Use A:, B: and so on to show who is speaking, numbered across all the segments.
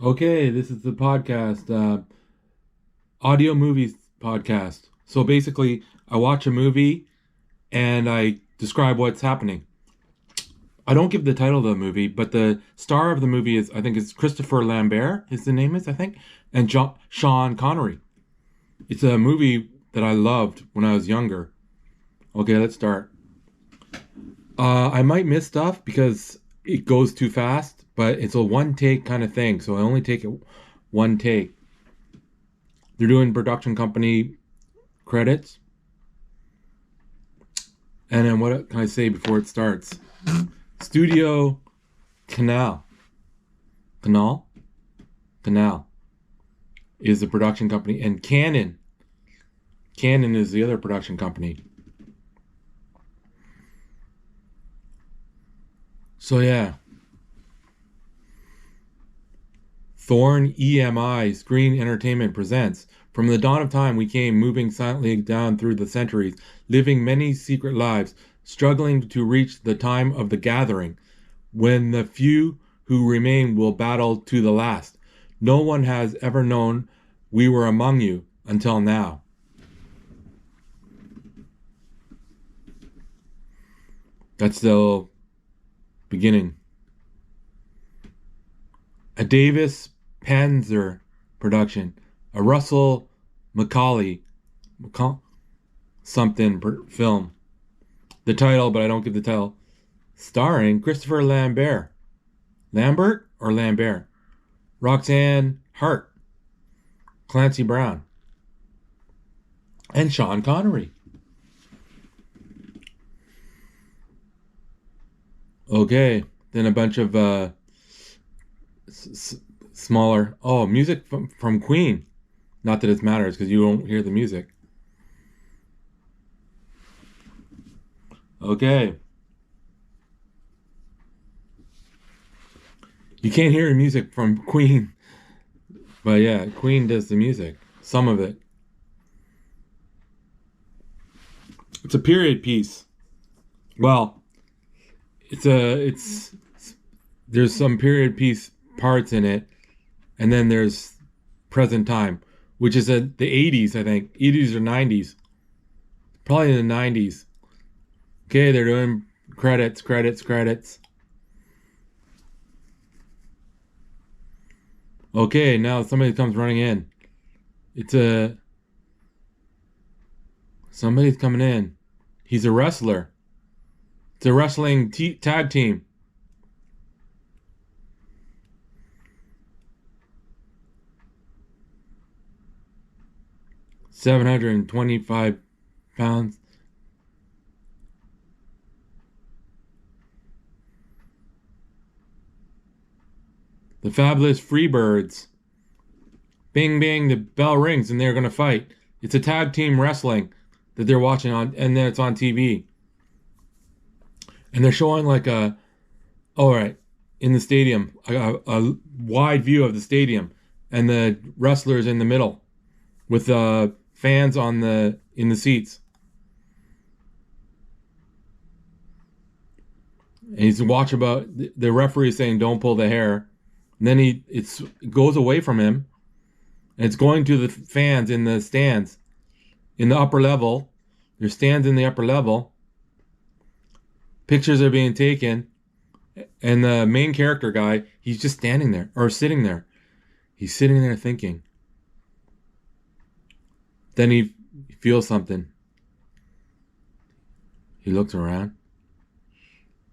A: Okay, this is the podcast, audio movies podcast. So basically, I watch a movie and I describe what's happening. I don't give the title of the movie, but the star of the movie is, I think it's Christopher Lambert, is the name is, I think, and Sean Connery. It's a movie that I loved when I was younger. Okay, let's start. I might miss stuff because it goes too fast, but it's a one take kind of thing, so I only take it one take. They're doing production company credits. And then what can I say before it starts? Studio Canal. Canal? Canal is the production company. And Canon. Canon is the other production company. So yeah. Thorn EMI Screen Entertainment presents From the dawn of time we came moving silently down through the centuries, living many secret lives, struggling to reach the time of the gathering, when the few who remain will battle to the last. No one has ever known we were among you until now. That's the beginning. A Davis Panzer production, a Russell Macaulay something film. The title, but I don't give the title. Starring Christopher Lambert. Lambert or Lambert? Roxanne Hart. Clancy Brown. And Sean Connery. Okay, then a bunch of smaller. Oh, music from Queen. Not that it matters because you won't hear the music. Okay. You can't hear music from Queen. But yeah, Queen does the music. Some of it. It's a period piece. Well, it's there's some period piece parts in it, and then there's present time, which is the 80s, I think. 80s or 90s. Probably in the 90s. Okay, they're doing credits. Okay, now somebody comes running in. Somebody's coming in. He's a wrestler. It's a wrestling tag team. £725. The Fabulous Freebirds. Bing, bing, the bell rings and they're going to fight. It's a tag team wrestling that they're watching on, and then it's on TV. And they're showing in the stadium, a wide view of the stadium, and the wrestlers in the middle with fans in the seats. And he's watch about the referee saying, "Don't pull the hair." And then it goes away from him, and it's going to the fans in the stands, in the upper level. There's stands in the upper level. Pictures are being taken, and the main character guy, he's just standing there or sitting there. He's sitting there thinking. Then he feels something. He looks around.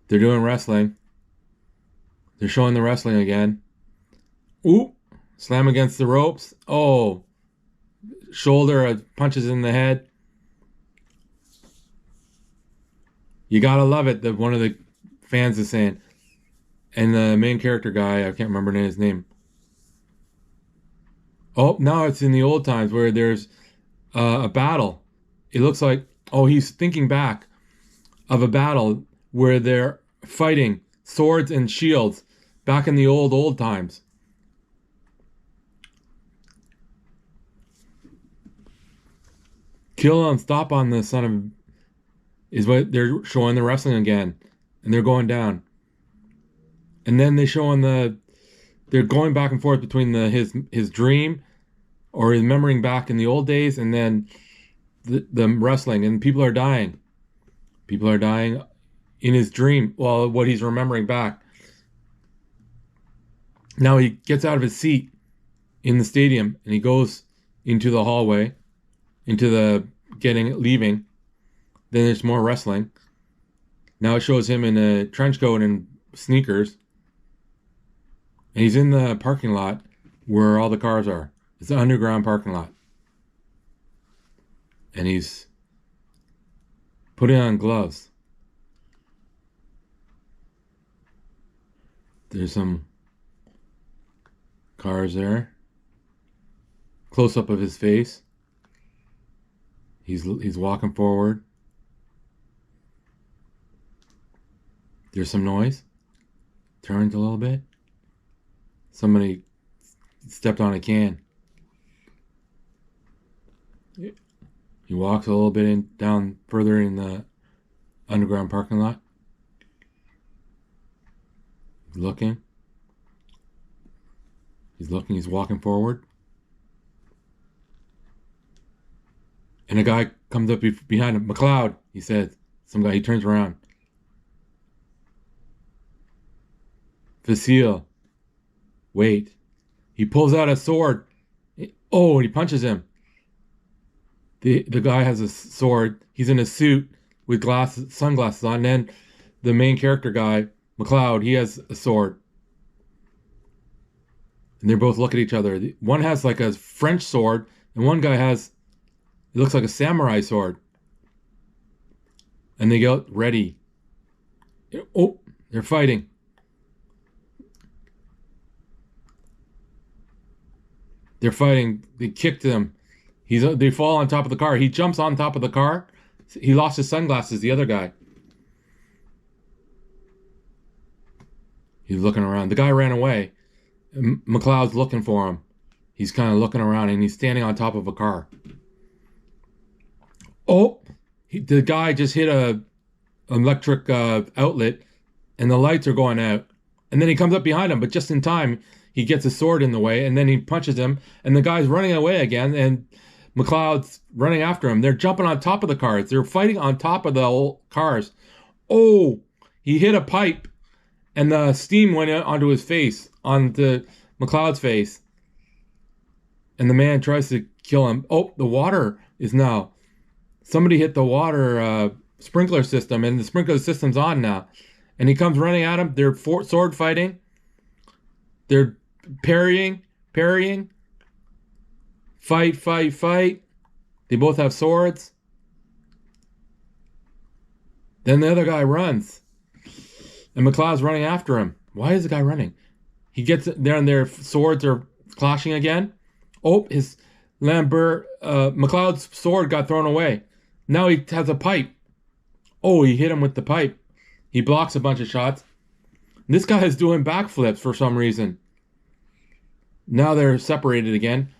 A: They're doing wrestling. They're showing the wrestling again. Ooh, slam against the ropes. Oh, shoulder punches in the head. You gotta love it that one of the fans is saying. And the main character guy, I can't remember his name. Oh, now it's in the old times where there's a battle. It looks like, he's thinking back of a battle where they're fighting swords and shields back in the old times. Kill him, stop on the son of, is what they're showing the wrestling again. And they're going down. And then they show on the they're going back and forth between his dream or remembering back in the old days, and then the wrestling, and people are dying. People are dying in his dream. Well, what he's remembering back. Now he gets out of his seat in the stadium and he goes into the hallway, into the leaving. Then there's more wrestling. Now it shows him in a trench coat and sneakers. And he's in the parking lot where all the cars are. It's an underground parking lot. And he's putting on gloves. There's some cars there. Close up of his face. He's walking forward. There's some noise. Turns a little bit. Somebody stepped on a can. He walks a little bit down further in the underground parking lot. He's looking. He's walking forward. And a guy comes up behind him. McCloud, he says. Some guy, he turns around. Facile. Wait. He pulls out a sword. Oh, and he punches him. The guy has a sword. He's in a suit with sunglasses on. And then the main character guy, McCloud, he has a sword. And they both look at each other. One has like a French sword, and one guy has, it looks like a samurai sword. And they get ready. Oh, they're fighting. They're fighting. They kicked him. They fall on top of the car. He jumps on top of the car. He lost his sunglasses, the other guy. He's looking around. The guy ran away. McCloud's looking for him. He's kind of looking around, and he's standing on top of a car. Oh, the guy just hit an electric outlet, and the lights are going out. And then he comes up behind him, but just in time, he gets a sword in the way, and then he punches him, and the guy's running away again, and McCloud's running after him. They're jumping on top of the cars. They're fighting on top of the old cars. Oh, he hit a pipe, and the steam went onto his face, onto McCloud's face. And the man tries to kill him. Oh, the water is now. Somebody hit the water sprinkler system, and the sprinkler system's on now. And he comes running at him. They're sword fighting. They're parrying. Fight. They both have swords. Then the other guy runs. And McCloud's running after him. Why is the guy running? He gets there and their swords are clashing again. Oh, McCloud's sword got thrown away. Now he has a pipe. Oh, he hit him with the pipe. He blocks a bunch of shots. This guy is doing backflips for some reason. Now they're separated again.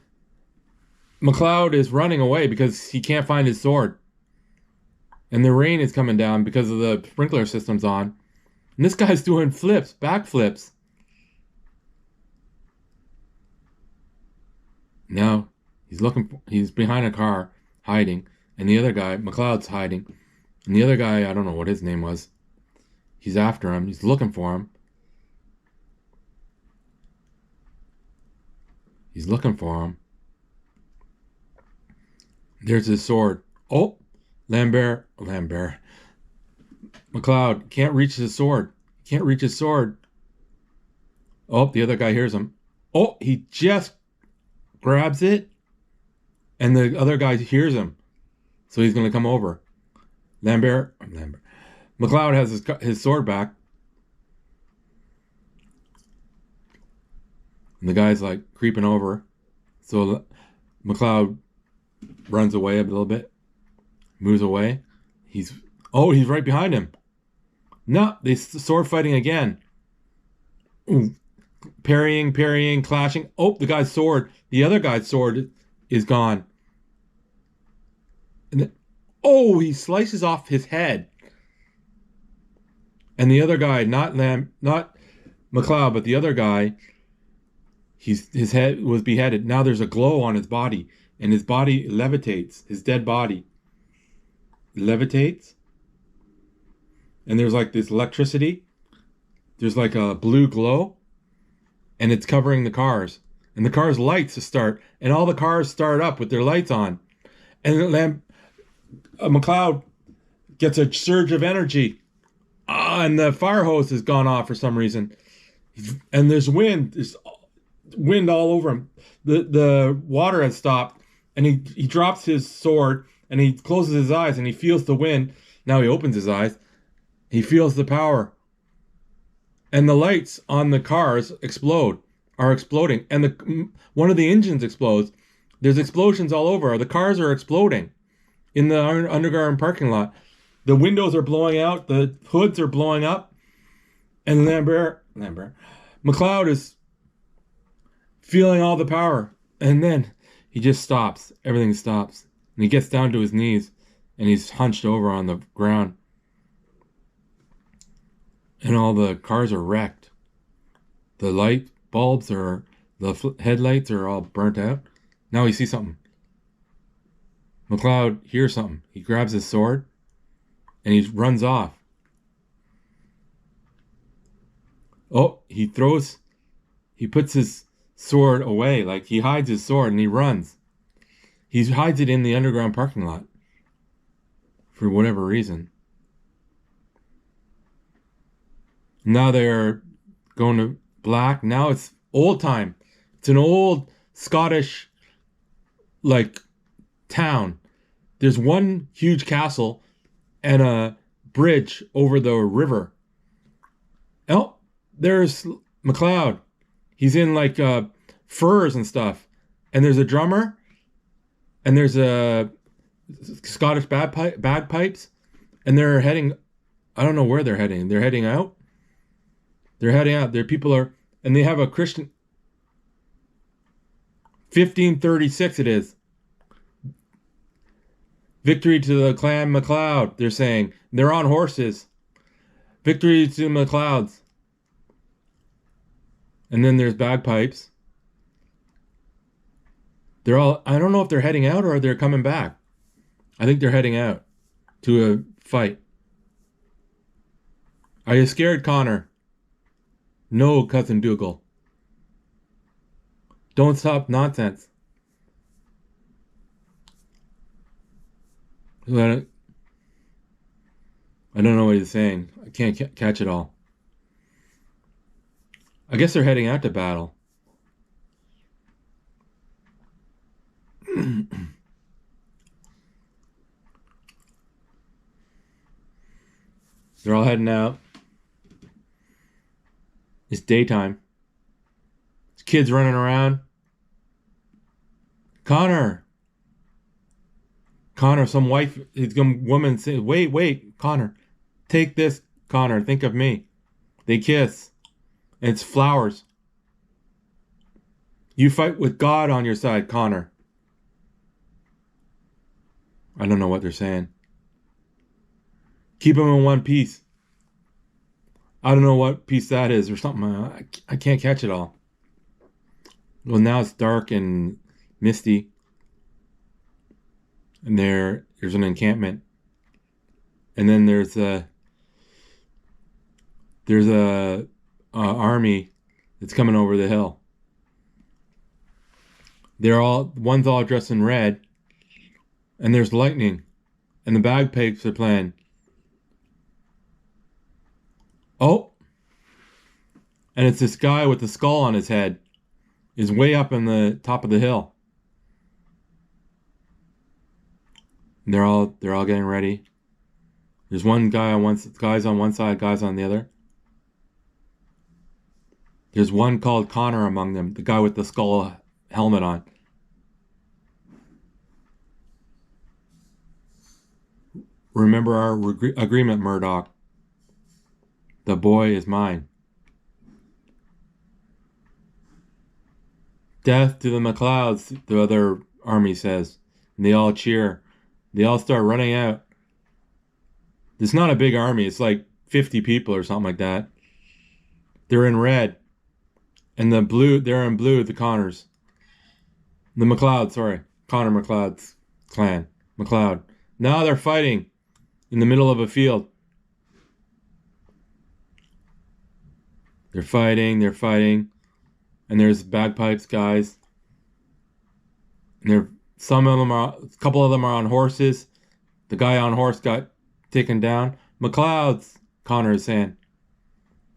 A: McCloud is running away because he can't find his sword. And the rain is coming down because of the sprinkler system's on. And this guy's doing backflips. Now he's behind a car, hiding. And the other guy, McCloud's hiding. And the other guy, I don't know what his name was. He's after him. He's looking for him. He's looking for him. There's his sword. Oh, Lambert. McCloud can't reach his sword. Oh, the other guy hears him. Oh, he just grabs it. And the other guy hears him. So he's going to come over. Lambert. McCloud has his sword back. And the guy's like creeping over. So McCloud runs away a little bit. Moves away. He's right behind him. No, they sword fighting again. Ooh. Parrying, clashing. Oh, the other guy's sword is gone. And then, he slices off his head. And the other guy, not McCloud, but the other guy his head was beheaded. Now there's a glow on his body, and his body levitates. His dead body levitates, and there's like this electricity. There's like a blue glow, and it's covering the cars. And the car's lights start, and all the cars start up with their lights on. And McCloud gets a surge of energy. And the fire hose has gone off for some reason. And there's wind. There's wind all over him. The water has stopped. And he drops his sword, and he closes his eyes, and he feels the wind. Now he opens his eyes. He feels the power. And the lights on the cars are exploding. And one of the engines explodes. There's explosions all over. The cars are exploding in the underground parking lot. The windows are blowing out. The hoods are blowing up. And McCloud is feeling all the power. And then he just stops. Everything stops. And he gets down to his knees. And he's hunched over on the ground. And all the cars are wrecked. The light bulbs the headlights are all burnt out. Now he sees something. McCloud hears something. He grabs his sword and he runs off. Oh, he puts his sword away. Like he hides his sword and he runs. He hides it in the underground parking lot for whatever reason. Now they're going to black. Now it's old time. It's an old Scottish town. There's one huge castle and a bridge over the river. Oh, there's McCloud. He's in furs and stuff. And there's a drummer. And there's a Scottish bagpipes. And they're heading, I don't know where they're heading. They're heading out. Their people are, and they have a Christian. 1536 it is. Victory to the Clan MacLeod, they're saying. They're on horses. Victory to MacLeods. And then there's bagpipes. They're all, I don't know if they're heading out or they're coming back. I think they're heading out to a fight. Are you scared, Connor? No, Cousin Dougal. Don't stop nonsense. I don't know what he's saying. I can't catch it all. I guess they're heading out to battle. They're all heading out. It's daytime. There's kids running around. Connor, some woman says, wait, Connor. Take this, Connor. Think of me. They kiss. And it's flowers. You fight with God on your side, Connor. I don't know what they're saying. Keep them in one piece. I don't know what piece that is or something. I can't catch it all. Well, now it's dark and misty. And there's an encampment. And then there's a army that's coming over the hill. One's all dressed in red. And there's lightning. And the bagpipes are playing. Oh, and it's this guy with the skull on his head is way up in the top of the hill. And they're all getting ready. There's one guy guys on one side, guys on the other. There's one called Connor among them, the guy with the skull helmet on. Remember our agreement, Murdoch. The boy is mine. Death to the MacLeods, the other army says. And they all cheer. They all start running out. It's not a big army. It's like 50 people or something like that. They're in red. And the blue, they're in blue, the Connors. The McLeod, sorry. Connor McLeod's clan. McLeod. Now they're fighting in the middle of a field. They're fighting. And there's bagpipes guys. And a couple of them are on horses. The guy on horse got taken down. McLeod's, Connor is saying.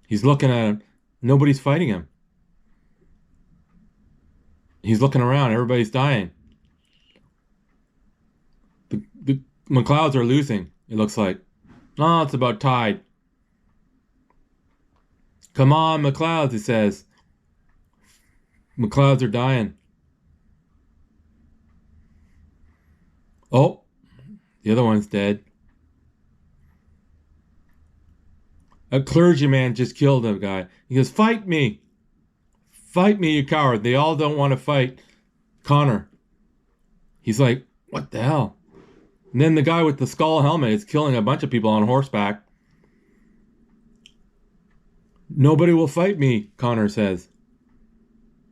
A: He's looking at him. Nobody's fighting him. He's looking around. Everybody's dying. The McLeods are losing, it looks like. Oh, it's about tied. Come on, McLeods, he says. McLeods are dying. Oh, the other one's dead. A clergyman just killed a guy. He goes, fight me. Fight me, you coward. They all don't want to fight Connor. He's like, what the hell? And then the guy with the skull helmet is killing a bunch of people on horseback. Nobody will fight me, Connor says.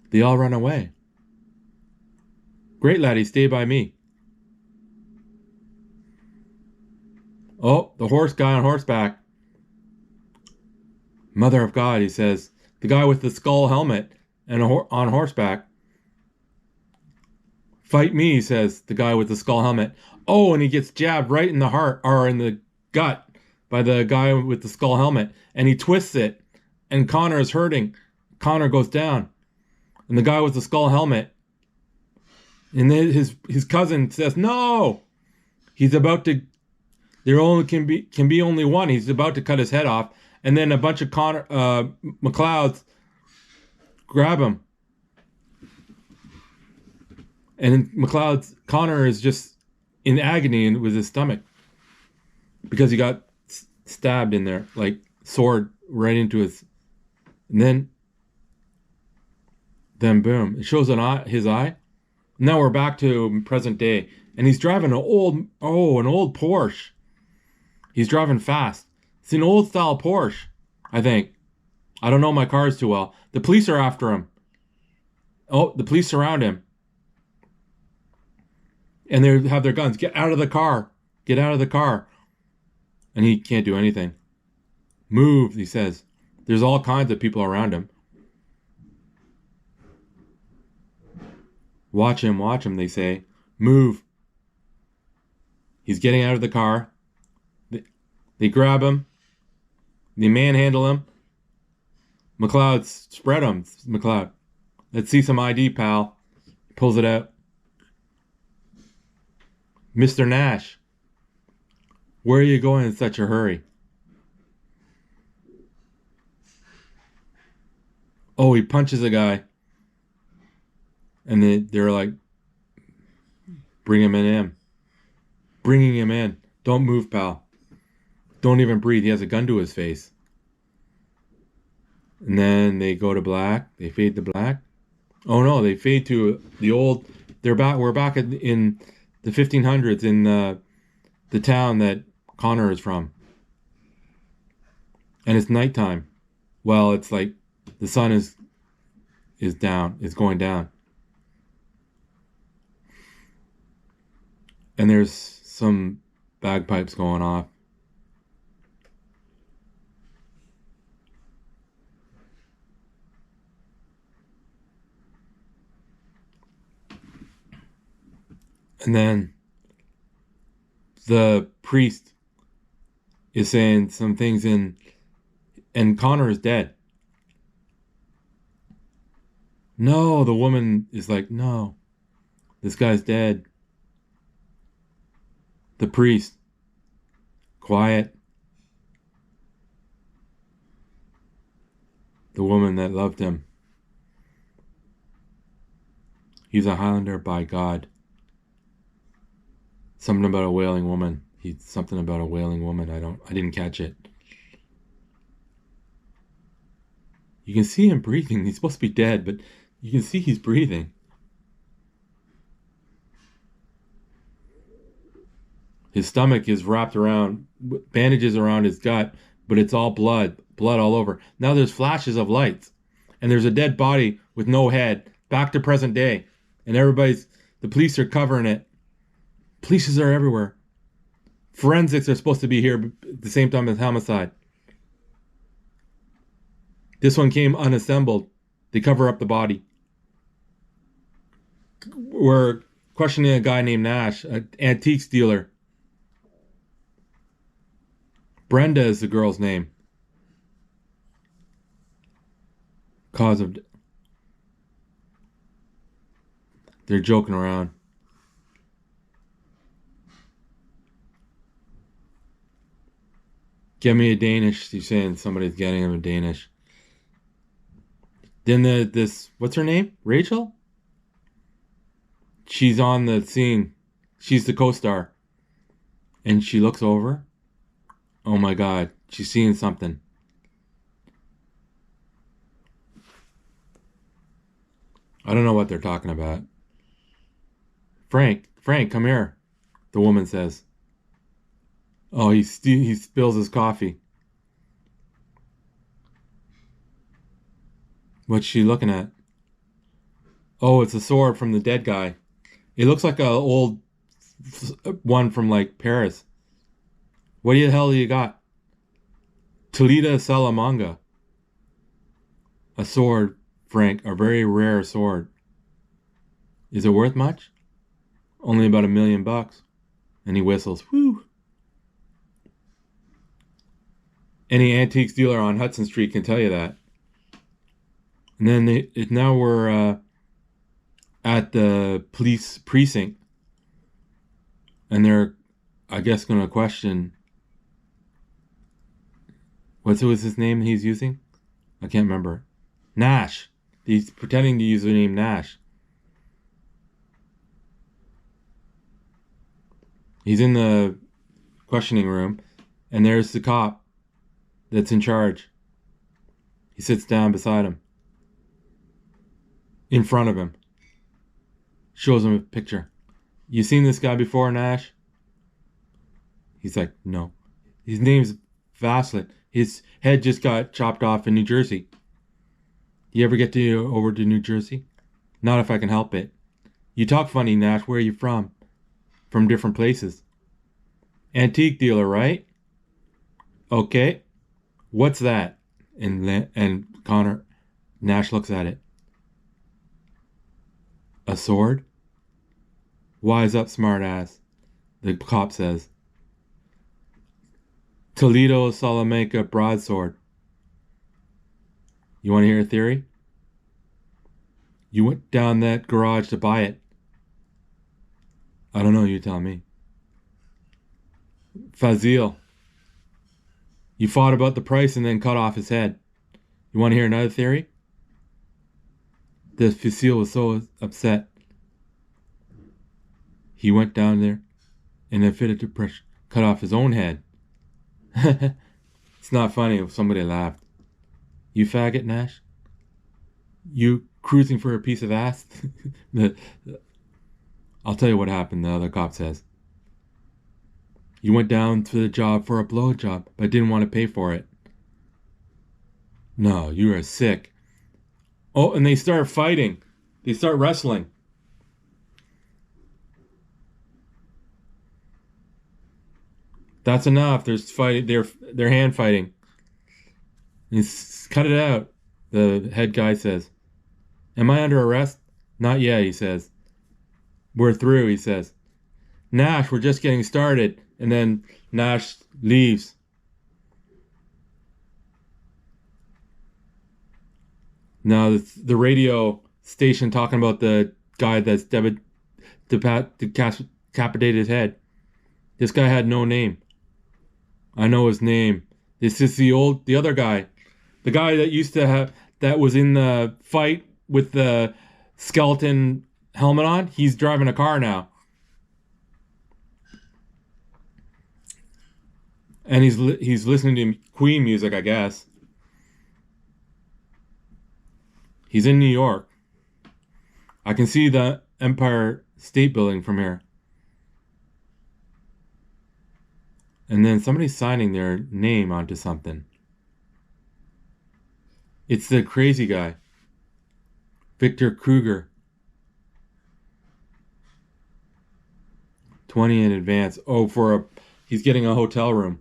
A: They all run away. Great, laddie, stay by me. Oh, the horse guy on horseback. Mother of God, he says. The guy with the skull helmet and on horseback. Fight me, he says, the guy with the skull helmet. Oh, and he gets jabbed right in the heart, or in the gut, by the guy with the skull helmet. And he twists it, and Connor is hurting. Connor goes down. And the guy with the skull helmet, and then his cousin says, no! He's about to, there only can be only one. He's about to cut his head off. And then a bunch of McLeods grab him. And Connor is just in agony with his stomach. Because he got stabbed in there, like sword right into his. And then boom, it shows his eye. Now we're back to present day. And he's driving an old Porsche. He's driving fast. It's an old style Porsche, I think. I don't know my cars too well. The police are after him. Oh, the police surround him. And they have their guns. Get out of the car. Get out of the car. And he can't do anything. Move, he says. There's all kinds of people around him. Watch him, they say. Move. He's getting out of the car. They grab him. They manhandle him. McLeod, spread him, McLeod. Let's see some ID, pal. He pulls it out. Mr. Nash, where are you going in such a hurry? Oh, he punches a guy. And they're like, bring him in. Bringing him in. Don't move, pal. Don't even breathe. He has a gun to his face. And then they go to black. They fade to black. Oh no, they fade to the old. We're back in the 1500s in the town that Connor is from. And it's nighttime. Well, it's like the sun is going down. And there's some bagpipes going off. And then the priest is saying some things and Connor is dead. No, the woman is like, no, this guy's dead. The priest, quiet. The woman that loved him. He's a Highlander by God. Something about a wailing woman. Something about a wailing woman. I didn't catch it. You can see him breathing. He's supposed to be dead, but you can see he's breathing. His stomach is wrapped around, bandages around his gut, but it's all blood all over. Now there's flashes of lights, and there's a dead body with no head. Back to present day, and the police are covering it. Police are everywhere. Forensics are supposed to be here at the same time as homicide. This one came unassembled. They cover up the body. We're questioning a guy named Nash, an antiques dealer. Brenda is the girl's name. Cause of... They're joking around. Get me a Danish. He's saying somebody's getting him a Danish. Then what's her name? Rachel? She's on the scene. She's the co-star. And she looks over. Oh my God. She's seeing something. I don't know what they're talking about. Frank, come here. The woman says. Oh, he spills his coffee. What's she looking at? Oh, it's a sword from the dead guy. It looks like an old one from like Paris. What the hell do you got? Toledo Salamanca. A sword, Frank, a very rare sword. Is it worth much? Only about $1 million. And he whistles. Whew. Any antiques dealer on Hudson Street can tell you that. And then now we're at the police precinct. And they're, I guess, going to question... What was his name he's using? I can't remember. Nash. He's pretending to use the name Nash. He's in the questioning room, and there's the cop that's in charge. He sits down beside him. In front of him. Shows him a picture. You seen this guy before, Nash? He's like, no. His name's Vaslin. His head just got chopped off in New Jersey. You ever get over to New Jersey? Not if I can help it. You talk funny, Nash. Where are you from? From different places. Antique dealer, right? Okay. What's that? And Connor, Nash looks at it. A sword? Wise up, smartass. The cop says. Toledo Salamanca broadsword. You want to hear a theory? You went down that garage to buy it. I don't know, you tell me. Fazil. You fought about the price and then cut off his head. You want to hear another theory? The Fazil was so upset. He went down there and in a fit of depression cut off his own head. It's not funny if somebody laughed. You faggot, Nash? You cruising for a piece of ass? I'll tell you what happened, the other cop says. You went down to the job for a blowjob, but didn't want to pay for it. No, you are sick. Oh, and they start fighting. They start wrestling. That's enough. There's fighting. They're hand fighting. Cut it out. The head guy says. Am I under arrest? Not yet, he says. We're through, he says. Nash, we're just getting started. And then Nash leaves. Now the radio station talking about the guy that's decapitated his head. This guy had no name. I know his name. This is the other guy. The guy that was in the fight with the skeleton helmet on. He's driving a car now. And he's listening to Queen music, I guess. He's in New York. I can see the Empire State Building from here. And then somebody's signing their name onto something. It's the crazy guy. Victor Kruger. 20 in advance. Oh, he's getting a hotel room.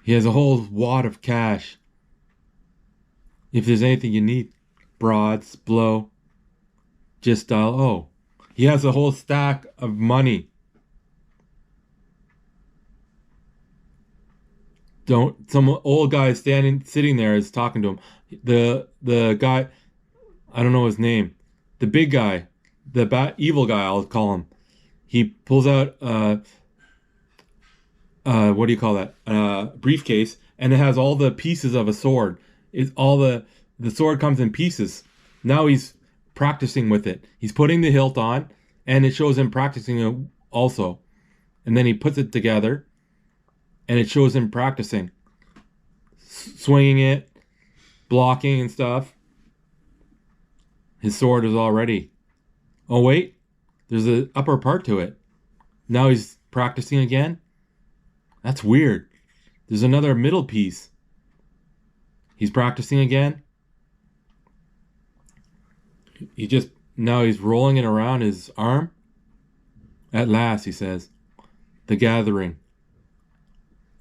A: He has a whole wad of cash. If there's anything you need, broads, blow, just dial. Oh, he has a whole stack of money. Some old guy sitting there is talking to him. The guy, I don't know his name. The big guy, the evil guy, I'll call him. He pulls out what do you call that? Briefcase, and it has all the pieces of a sword. It's all the sword comes in pieces. Now he's practicing with it. He's putting the hilt on, and it shows him practicing it also. And then he puts it together, and it shows him practicing, swinging it, blocking and stuff. His sword is all ready. Oh wait, there's an upper part to it. Now he's practicing again. That's weird. There's another middle piece. He's practicing again. Now he's rolling it around his arm. At last, he says, the gathering.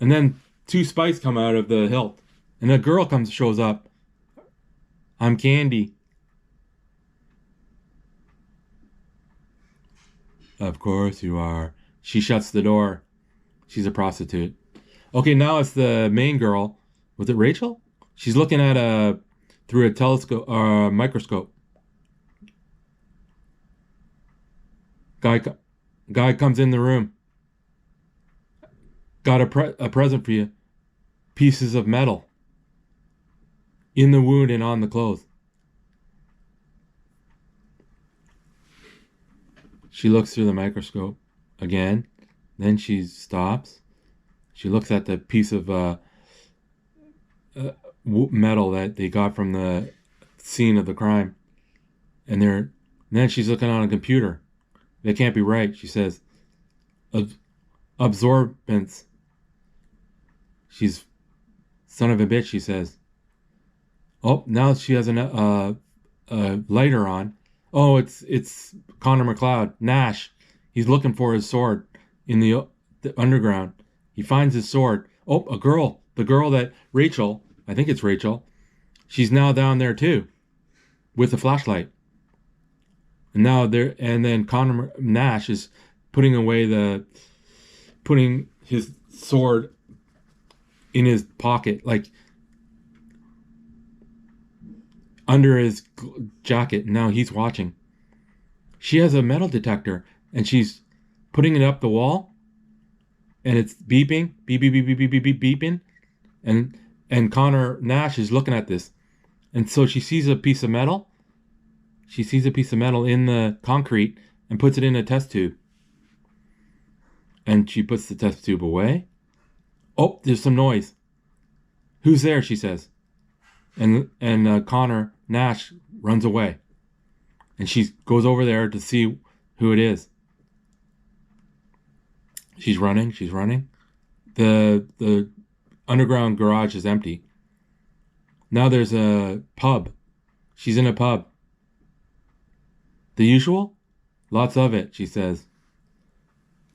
A: And then 2 spikes come out of the hilt. And a girl shows up. I'm Candy. Of course you are. She shuts the door. She's a prostitute. Okay, now it's the main girl. Was it Rachel? She's looking at through a telescope or microscope. Guy comes in the room. Got a present for you. Pieces of metal. In the wound and on the clothes. She looks through the microscope again. Then she stops. She looks at the piece of metal that they got from the scene of the crime. And then she's looking on a computer. They can't be right, she says. Absorbance. She's son of a bitch, she says. Oh, now she has a lighter on. Oh, it's Connor McLeod, Nash. He's looking for his sword in the underground. He finds his sword. Oh, a girl. The girl that Rachel, I think it's Rachel, she's now down there too with a flashlight. And then Connor Nash is putting his sword in his pocket, like under his jacket. Now he's watching. She has a metal detector and she's putting it up the wall, and it's beeping, beep, beep, beep, beep, beep, beep, beep, beeping. And Connor Nash is looking at this. And so she sees a piece of metal. She sees a piece of metal in the concrete and puts it in a test tube. And she puts the test tube away. Oh, there's some noise. Who's there? She says. And Connor Nash runs away. And she goes over there to see who it is. She's running. The underground garage is empty. Now there's a pub. She's in a pub. The usual? Lots of it, she says.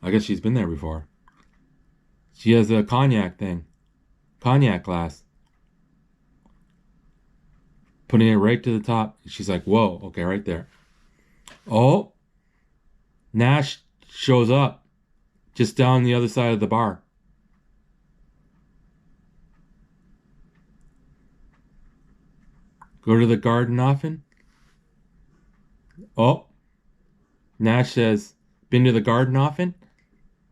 A: I guess she's been there before. She has a cognac glass. Putting it right to the top. She's like, whoa, okay, right there. Oh, Nash shows up just down the other side of the bar. Go to the garden often? Oh, Nash says, been to the garden often?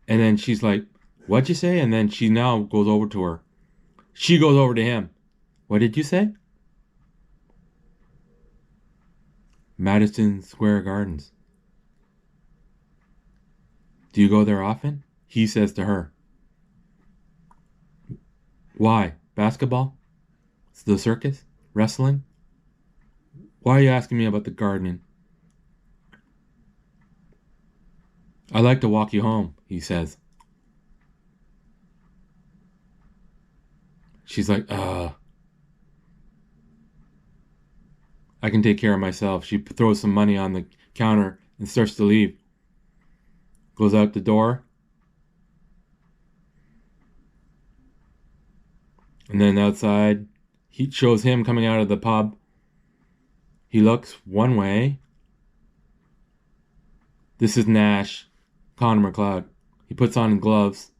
A: And then she's like, what'd you say? And then she now goes over to her. She goes over to him. What did you say? Madison Square Gardens. Do you go there often? He says to her. Why? Basketball? The circus? Wrestling? Why are you asking me about the gardening? I like to walk you home, he says. She's like, I can take care of myself. She throws some money on the counter and starts to leave. Goes out the door. And then outside, he shows him coming out of the pub. He looks one way. This is Nash, Connor McLeod. He puts on gloves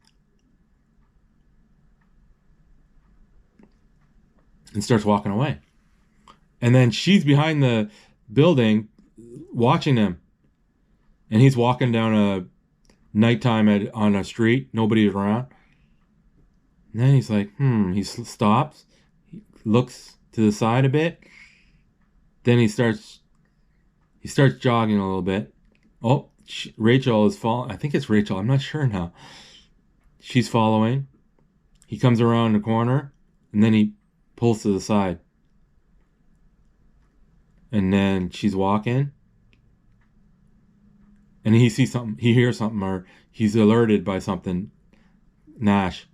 A: and starts walking away. And then she's behind the building watching him. And he's walking down a nighttime on a street. Nobody's around. And then he's like, He stops. He looks to the side a bit. Then he starts jogging a little bit. Oh, Rachel is following. I think it's Rachel. I'm not sure now. She's following. He comes around the corner, and then he pulls to the side. And then she's walking. And he sees something. He hears something, or he's alerted by something. Nash.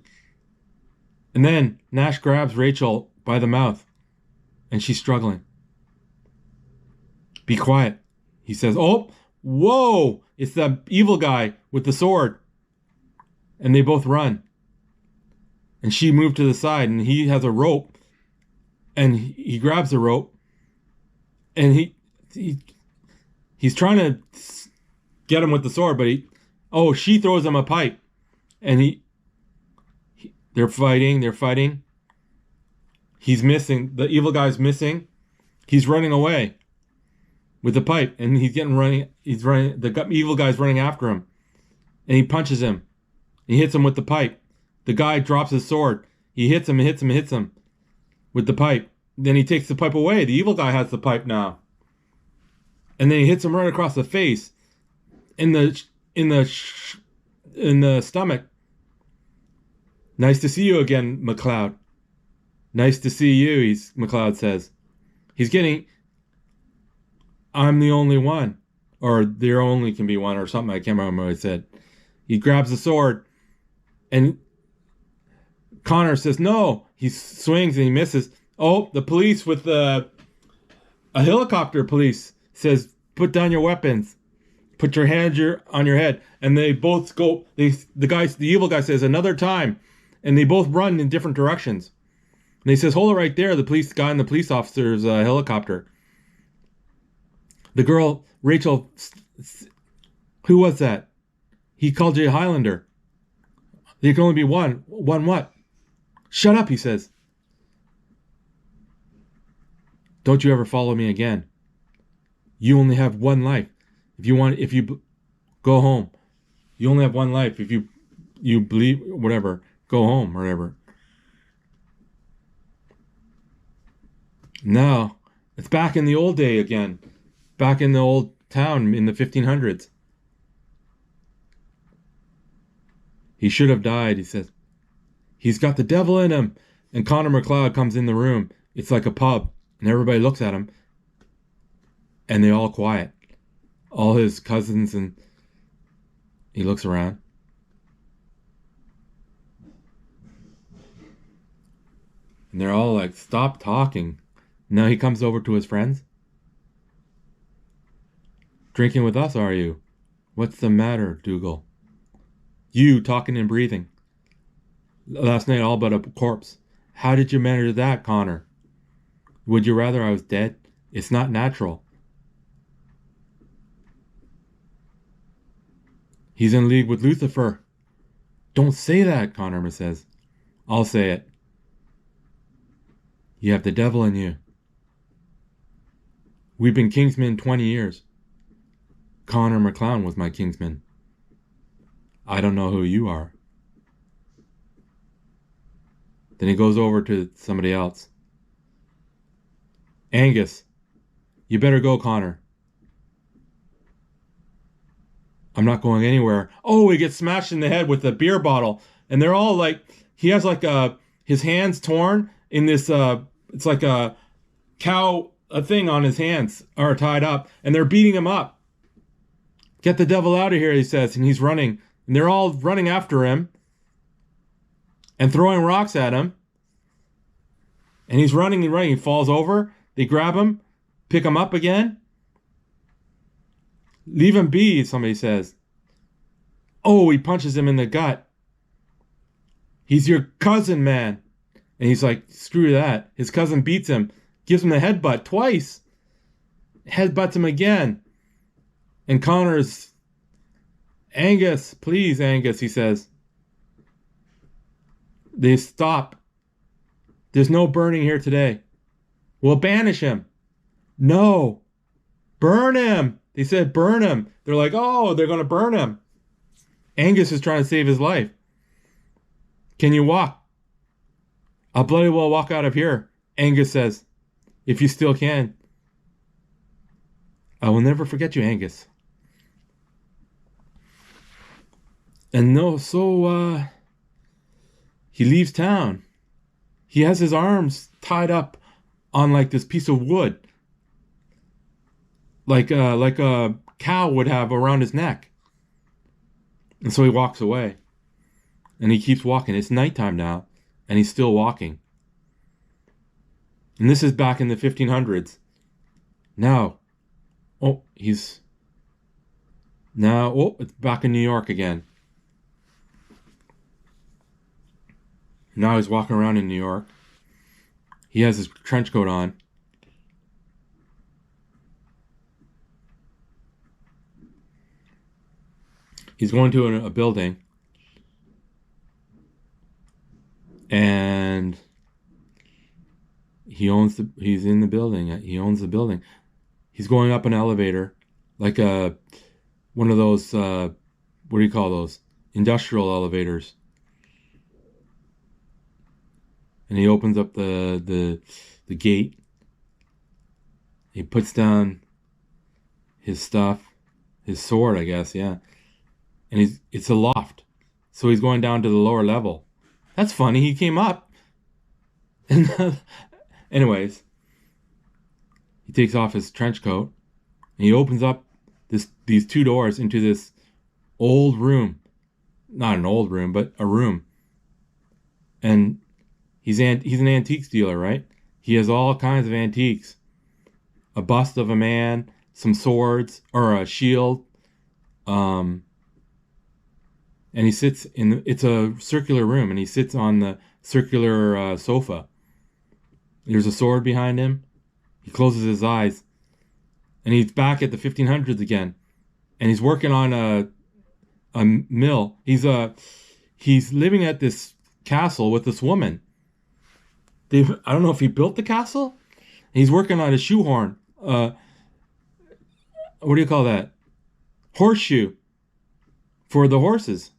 A: And then Nash grabs Rachel by the mouth, and she's struggling. Be quiet, he says. Oh, whoa! It's the evil guy with the sword. And they both run. And she moved to the side, and he has a rope. And he grabs the rope. And he's trying to get him with the sword, but she throws him a pipe. And they're fighting. He's missing. The evil guy's missing. He's running away with the pipe, and he's running. The evil guy's running after him, and he punches him. He hits him with the pipe. The guy drops his sword. He hits him with the pipe. Then he takes the pipe away. The evil guy has the pipe now, and then he hits him right across the face, in the stomach. Nice to see you again, McLeod. Nice to see you, McLeod says. I'm the only one. Or there only can be one, or something. I can't remember what he said. He grabs the sword, and Connor says, no. He swings and he misses. Oh, the police with a helicopter police says, put down your weapons. Put your hands on your head. And they both go, the evil guy says, another time. And they both run in different directions. And he says, hold it right there. The police guy and the police officer's helicopter. The girl, Rachel, who was that? He called you a Highlander. There can only be one. One what? Shut up, he says. Don't you ever follow me again. You only have one life. If you go home, you only have one life. If you believe, whatever, go home or whatever. Now, it's back in the old day again. Back in the old town in the 1500s. He should have died, he says. He's got the devil in him. And Connor McLeod comes in the room. It's like a pub. And everybody looks at him. And they all quiet. All his cousins, and he looks around. And they're all like, stop talking. Now he comes over to his friends. Drinking with us, are you? What's the matter, Dougal? You talking and breathing. Last night all but a corpse. How did you manage that, Connor? Would you rather I was dead? It's not natural. He's in league with Lucifer. Don't say that, Connor says. I'll say it. You have the devil in you. We've been kingsmen 20 years. Connor McLeod was my kingsman. I don't know who you are. Then he goes over to somebody else. Angus, you better go, Connor. I'm not going anywhere. Oh, he gets smashed in the head with a beer bottle. And they're all like, he has like his hands torn in this, it's like a thing on his hands are tied up. And they're beating him up. Get the devil out of here, he says. And he's running. And they're all running after him. And throwing rocks at him. And he's running and running. He falls over. They grab him. pick him up again? Leave him be, somebody says. Oh, he punches him in the gut. He's your cousin, man. And he's like, screw that. His cousin beats him, gives him the headbutt twice. Headbutts him again. And Connor's, Angus, please, Angus, he says. They stop. There's no burning here today. We'll banish him. No. Burn him. They said burn him. They're like, oh, they're going to burn him. Angus is trying to save his life. Can you walk? I'll bloody well walk out of here, Angus says, if you still can. I will never forget you, Angus. And no, so he leaves town. He has his arms tied up on like this piece of wood, like a cow would have around his neck. And so he walks away. And he keeps walking. It's nighttime now, and he's still walking. And this is back in the 1500s. Now, it's back in New York again. Now he's walking around in New York. He has his trench coat on. He's going to a building. And he's in the building. He owns the building. He's going up an elevator, like one of those, what do you call those? Industrial elevators. And he opens up the gate. He puts down his stuff, his sword, I guess, yeah. And it's a loft. So he's going down to the lower level. That's funny. He came up. And anyways, he takes off his trench coat and he opens up these two doors into this old room. Not an old room, but a room. And he's an antiques dealer, right? He has all kinds of antiques. A bust of a man, some swords, or a shield. And he sits it's a circular room, and he sits on the circular sofa. There's a sword behind him. He closes his eyes, and he's back at the 1500s again. And he's working on a mill. He's living at this castle with this woman. I don't know if he built the castle. He's working on a shoehorn. What do you call that? Horseshoe for the horses.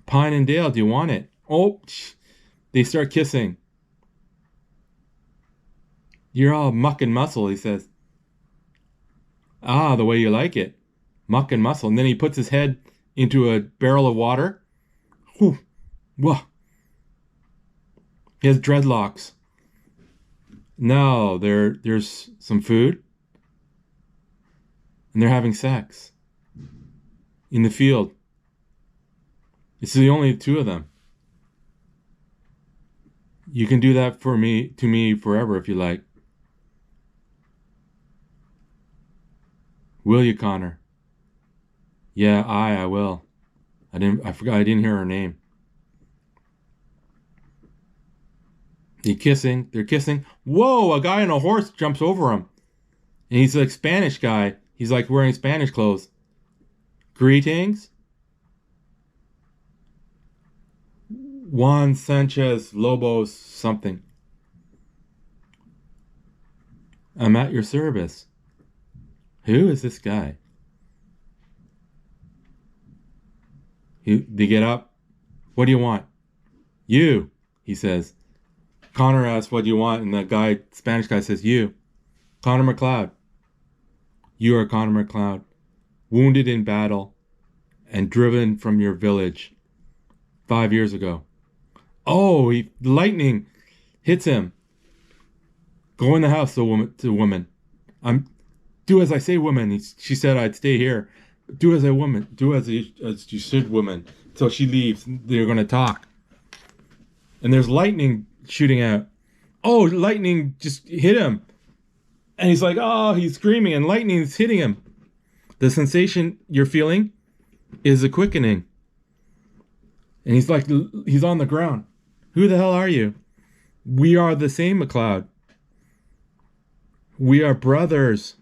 A: Pine and Dale, do you want it? Oh, they start kissing. You're all muck and muscle, he says. Ah, the way you like it. Muck and muscle. And then he puts his head into a barrel of water. Whew. Whoa. He has dreadlocks. Now there's some food. And they're having sex. In the field. It's the only two of them. You can do that to me forever if you like. Will you, Connor? Yeah, I will. I forgot I didn't hear her name. They're kissing. Whoa, a guy on a horse jumps over him. And he's like Spanish guy. He's like wearing Spanish clothes. Greetings. Juan Sanchez Lobos something. I'm at your service. Who is this guy? They get up. What do you want? You, he says. Connor asks, what do you want? And the Spanish guy says, you. Connor McLeod. You are Connor McLeod. Wounded in battle and driven from your village 5 years ago. Oh, lightning hits him. Go in the house, the woman. Do as I say, woman. She said I'd stay here. Do as you should, woman. So she leaves. They're going to talk. And there's lightning shooting out. Oh, lightning just hit him. And he's like, oh, he's screaming, and lightning's hitting him. The sensation you're feeling is a quickening. And he's like, he's on the ground. Who the hell are you? We are the same, McLeod. We are brothers.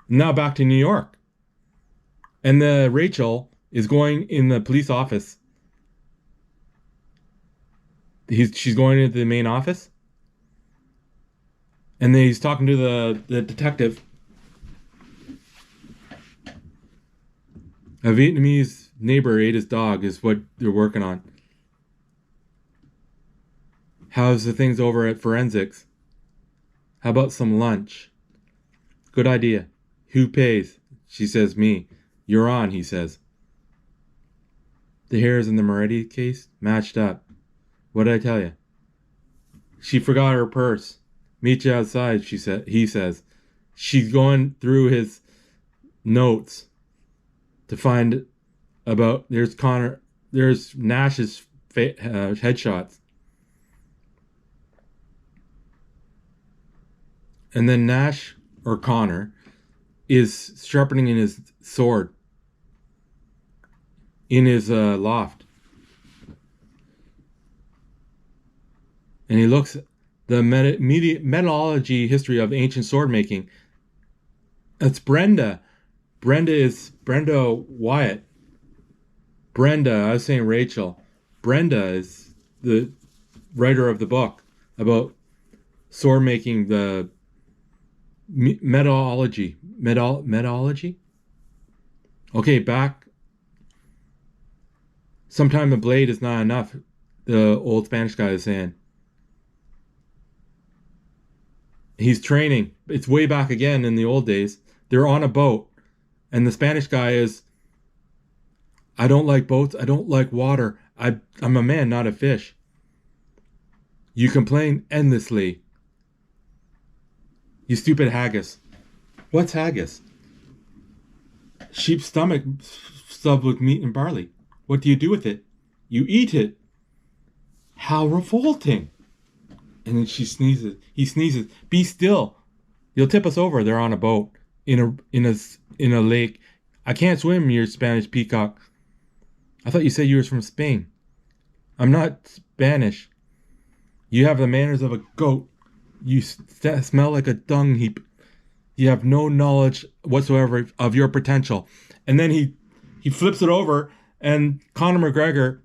A: Now back to New York. And the Rachel is going in the police office. She's going into the main office. And then he's talking to the detective. A Vietnamese neighbor ate his dog is what they're working on. How's the things over at forensics? How about some lunch? Good idea. Who pays? She says, me. You're on, he says. The hairs in the Moretti case matched up. What did I tell you? She forgot her purse. Meet you outside, he says. She's going through his notes to find about, there's Nash's headshots. And then Nash, or Connor, is sharpening in his sword in his loft. And he looks at the metallurgy history of ancient sword making. That's Brenda. Brenda Wyatt. Brenda, I was saying Rachel. Brenda is the writer of the book about sword making, the metallurgy. Metallurgy? Okay, back. Sometime a blade is not enough, the old Spanish guy is saying. He's training. It's way back again in the old days. They're on a boat. And the Spanish guy is, I don't like boats. I don't like water. I'm a man, not a fish. You complain endlessly. You stupid haggis. What's haggis? Sheep's stomach stuffed with meat and barley. What do you do with it? You eat it. How revolting. And then she sneezes. He sneezes. Be still. You'll tip us over. They're on a boat in a lake. I can't swim, you Spanish peacock. I thought you said you were from Spain. I'm not Spanish. You have the manners of a goat. You smell like a dung heap. You have no knowledge whatsoever of your potential. And then he flips it over, and Conor McLeod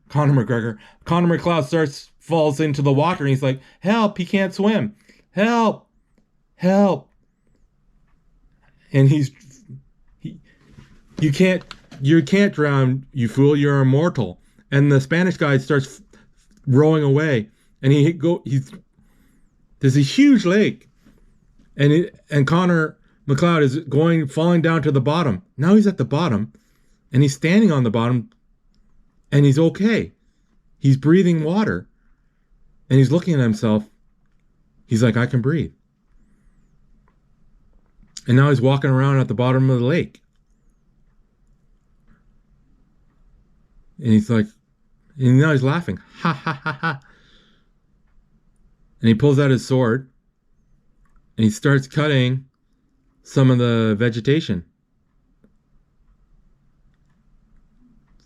A: falls into the water, and he's like, help, he can't swim. Help. And you can't drown, you fool, you're immortal. And the Spanish guy starts rowing away, and there's a huge lake, and Conor McLeod is falling down to the bottom. Now he's at the bottom, and he's standing on the bottom, and he's okay. He's breathing water, and he's looking at himself. He's like, I can breathe. And now he's walking around at the bottom of the lake. And he's like, and now he's laughing. Ha ha ha ha. And he pulls out his sword, and he starts cutting some of the vegetation.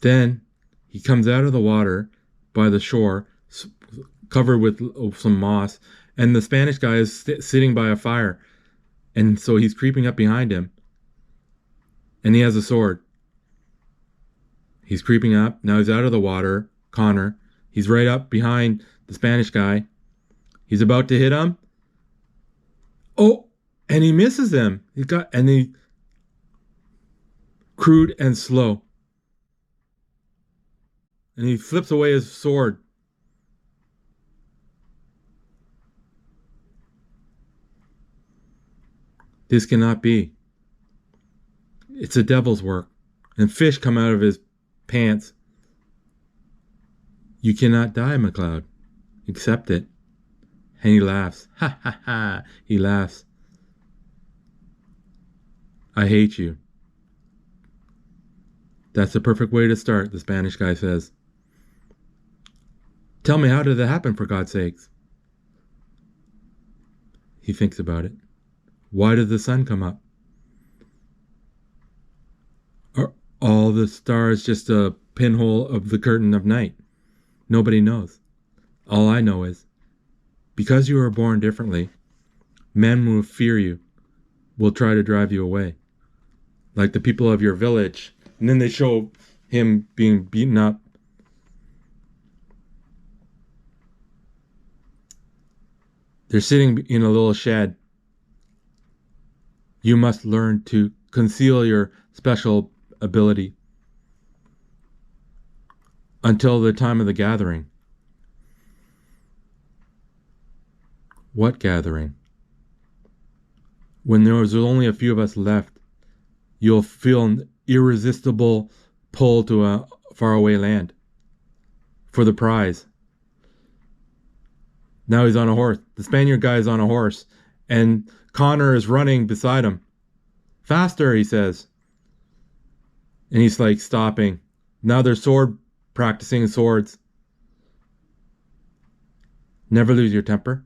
A: Then he comes out of the water by the shore, covered with some moss, and the Spanish guy is sitting by a fire. And so he's creeping up behind him, and he has a sword. He's creeping up. Now he's out of the water. Connor. He's right up behind the Spanish guy. He's about to hit him. Oh, and he misses him. He crude and slow. And he flips away his sword. This cannot be. It's a devil's work. And fish come out of his pants. You cannot die, McLeod. Accept it. And he laughs. Ha ha ha. He laughs. I hate you. That's the perfect way to start, the Spanish guy says. Tell me, how did that happen, for God's sakes? He thinks about it. Why did the sun come up? Are all the stars just a pinhole of the curtain of night? Nobody knows. All I know is, because you were born differently, men will fear you, will try to drive you away. Like the people of your village. And then they show him being beaten up. They're sitting in a little shed. You must learn to conceal your special ability until the time of the gathering. What gathering? When there's only a few of us left, you'll feel an irresistible pull to a faraway land for the prize. Now he's on a horse. The Spaniard guy is on a horse, and Connor is running beside him. Faster, he says. And he's like stopping. Now they're practicing swords. Never lose your temper.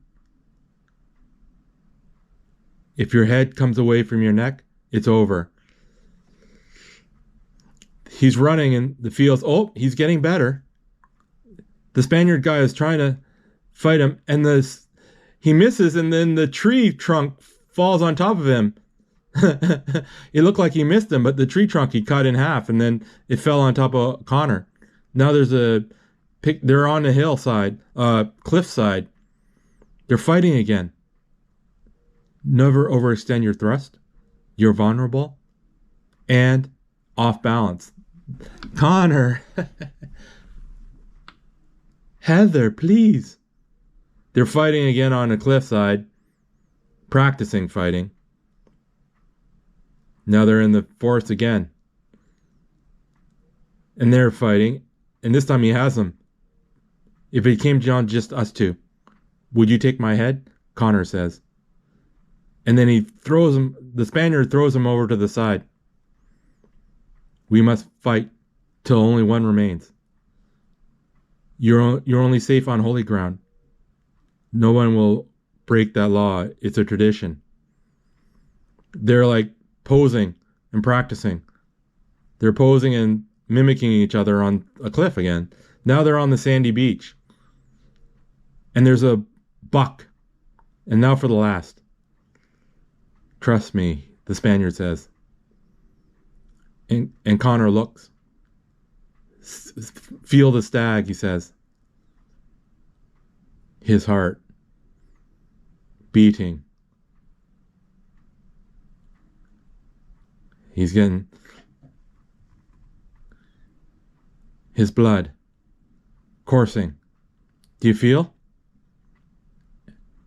A: If your head comes away from your neck, it's over. He's running in the fields. Oh, he's getting better. The Spaniard guy is trying to fight him, and he misses, and then the tree trunk falls on top of him. It looked like he missed him, but the tree trunk he cut in half, and then it fell on top of Connor. Now they're on the hillside, cliffside. They're fighting again. Never overextend your thrust. You're vulnerable and off balance. Connor. Heather, please. They're fighting again on a cliffside, practicing fighting. Now they're in the forest again. And they're fighting, and this time he has them. If it came down just us two, would you take my head? Connor says. And then the Spaniard throws him over to the side. We must fight till only one remains. You're only safe on holy ground. No one will break that law. It's a tradition. They're like posing and practicing. They're posing and mimicking each other on a cliff again. Now they're on the sandy beach. And there's a buck. And now for the last. Trust me, the Spaniard says. And Connor looks. Feel the stag, he says. His heart beating. He's getting his blood coursing. Do you feel?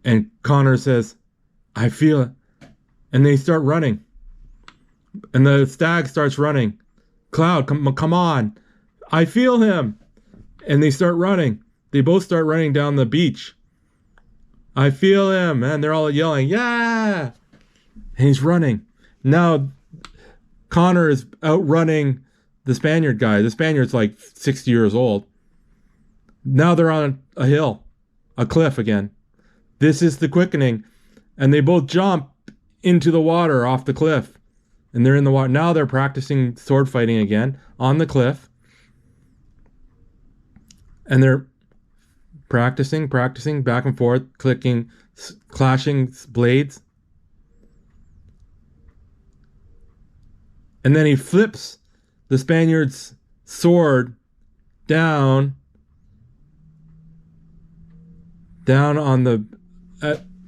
A: And Connor says, I feel it. And they start running. And the stag starts running. Cloud, come on. I feel him. And they start running. They both start running down the beach. I feel him. And they're all yelling, yeah. And he's running. Now, Connor is outrunning the Spaniard guy. The Spaniard's like 60 years old. Now they're on a hill, a cliff again. This is the quickening. And they both jump into the water off the cliff. And they're in the water. Now they're practicing sword fighting again on the cliff. And they're practicing back and forth, clashing blades. And then he flips the Spaniard's sword down on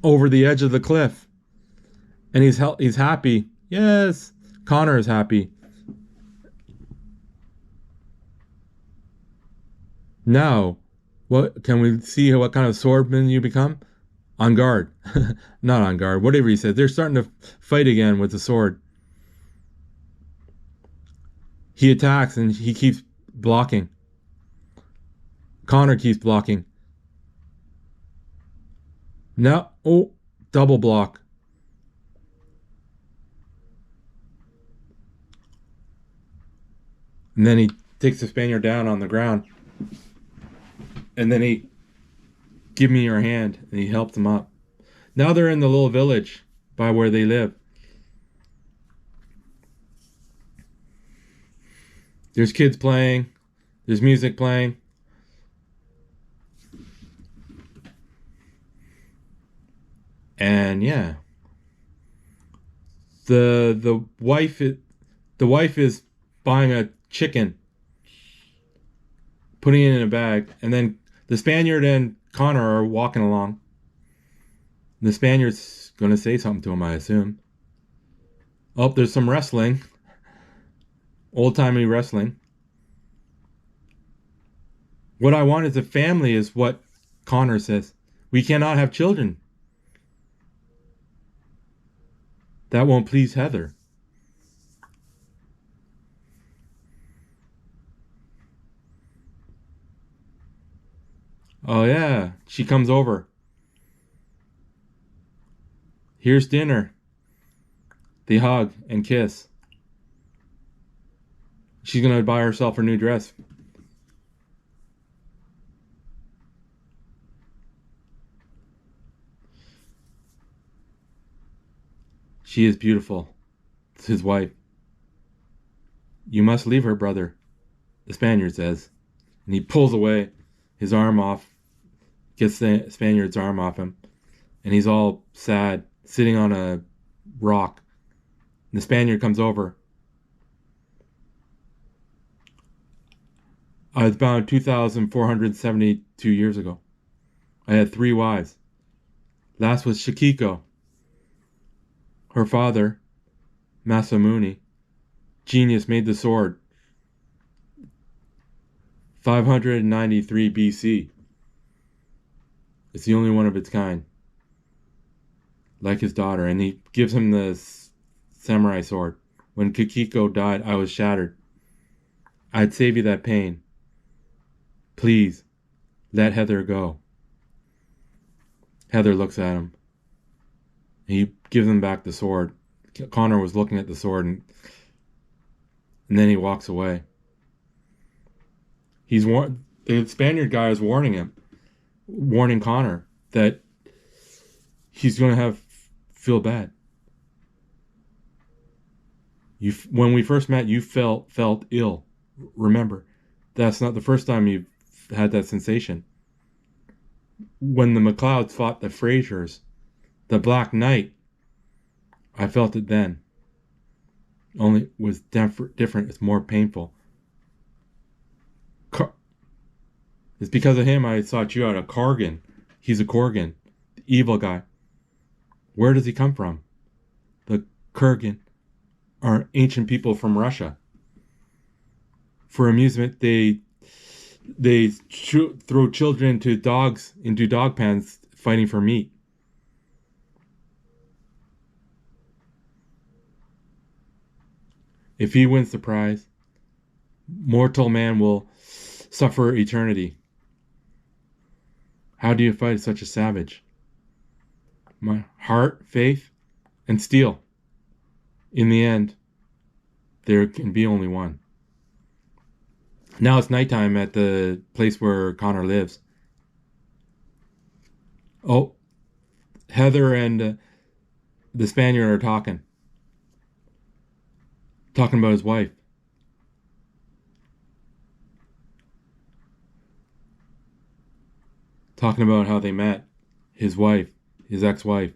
A: over the edge of the cliff. And he's happy. Yes, Connor is happy. Now, what can we see what kind of swordman you become? On guard. Not on guard. Whatever he said. They're starting to fight again with the sword. He attacks and he keeps blocking. Connor keeps blocking. Now, double block. And then he takes the Spaniard down on the ground. And then he, give me your hand, and he helped him up. Now they're in the little village by where they live. There's kids playing. There's music playing. And yeah, the wife is buying a chicken, putting it in a bag, and then the Spaniard and Connor are walking along. The Spaniard's gonna say something to him, I assume. Oh, there's some wrestling, old-timey wrestling. What I want is a family, is what Connor says. We cannot have children. That won't please Heather. Oh yeah, she comes over. Here's dinner. They hug and kiss. She's gonna buy herself a new dress. She is beautiful. It's his wife. You must leave her, brother, the Spaniard says. And he pulls away, his arm off, gets the Spaniard's arm off him, and he's all sad, sitting on a rock. And the Spaniard comes over. I was born 2,472 years ago. I had 3 wives. Last was Shikiko. Her father, Masamune, genius, made the sword. 593 BC. It's the only one of its kind. Like his daughter, and he gives him the samurai sword. When Kikiko died, I was shattered. I'd save you that pain. Please, let Heather go. Heather looks at him. He gives him back the sword. Connor was looking at the sword, and then he walks away. The Spaniard guy is warning Connor that he's going to feel bad. When we first met, you felt ill. Remember, that's not the first time you've had that sensation. When the MacLeods fought the Frasers, the Black Knight, I felt it then. Only it was different. It's more painful. It's because of him I sought you out. A Kargan. He's a Kurgan. The evil guy. Where does he come from? The Kurgan are ancient people from Russia. For amusement, they throw children into dog pens, fighting for meat. If he wins the prize, mortal man will suffer eternity. How do you fight such a savage? My heart, faith, and steel. In the end, there can be only one. Now it's nighttime at the place where Connor lives. Oh, Heather and the Spaniard are talking. Talking about his wife. Talking about how they met. His wife. His ex-wife.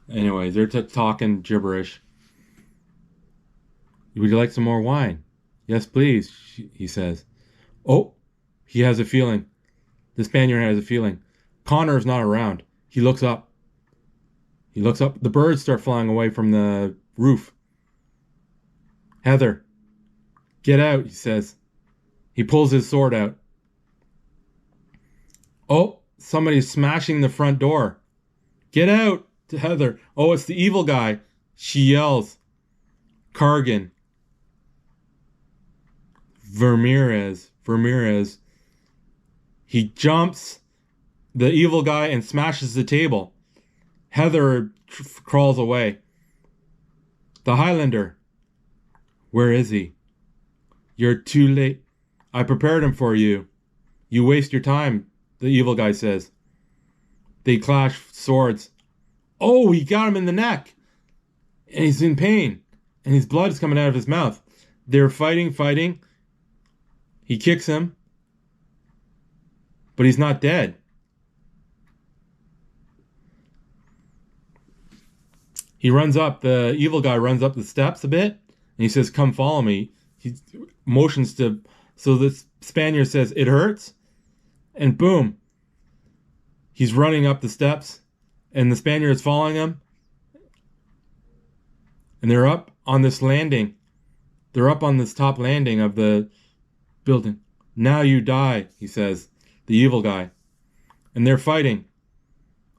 A: Anyways, they're talking gibberish. Would you like some more wine? Yes, please, he says. Oh, he has a feeling. The Spaniard has a feeling. Connor's not around. He looks up. The birds start flying away from the roof. Heather, get out, he says. He pulls his sword out. Oh, somebody's smashing the front door. Get out, to Heather. Oh, it's the evil guy. She yells. Kargan. Vermeerez. He jumps the evil guy and smashes the table. Heather crawls away. The Highlander. Where is he? You're too late. I prepared him for you. You waste your time, the evil guy says. They clash swords. Oh, he got him in the neck. And he's in pain. And his blood is coming out of his mouth. They're fighting. He kicks him. But he's not dead. He runs up, the evil guy runs up the steps a bit, and he says, come follow me. He motions to, so the Spaniard says, it hurts? And boom, he's running up the steps, and the Spaniard is following him, and they're up on this landing. They're up on this top landing of the building. Now you die, he says, the evil guy. And they're fighting.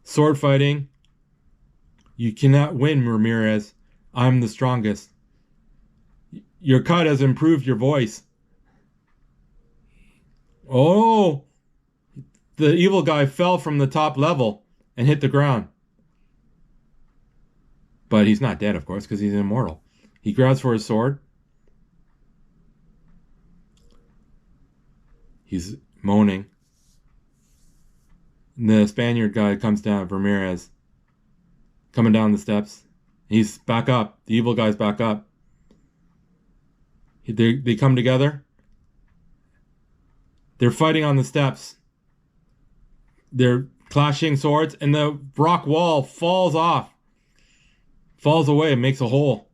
A: Sword fighting. You cannot win, Ramirez. I'm the strongest. Your cut has improved your voice. Oh! The evil guy fell from the top level and hit the ground. But he's not dead, of course, because he's immortal. He grabs for his sword. He's moaning. And the Spaniard guy comes down, Ramirez, coming down the steps. He's back up. The evil guy's back up. They come together. They're fighting on the steps. They're clashing swords, and the rock wall falls off. Falls away and makes a hole.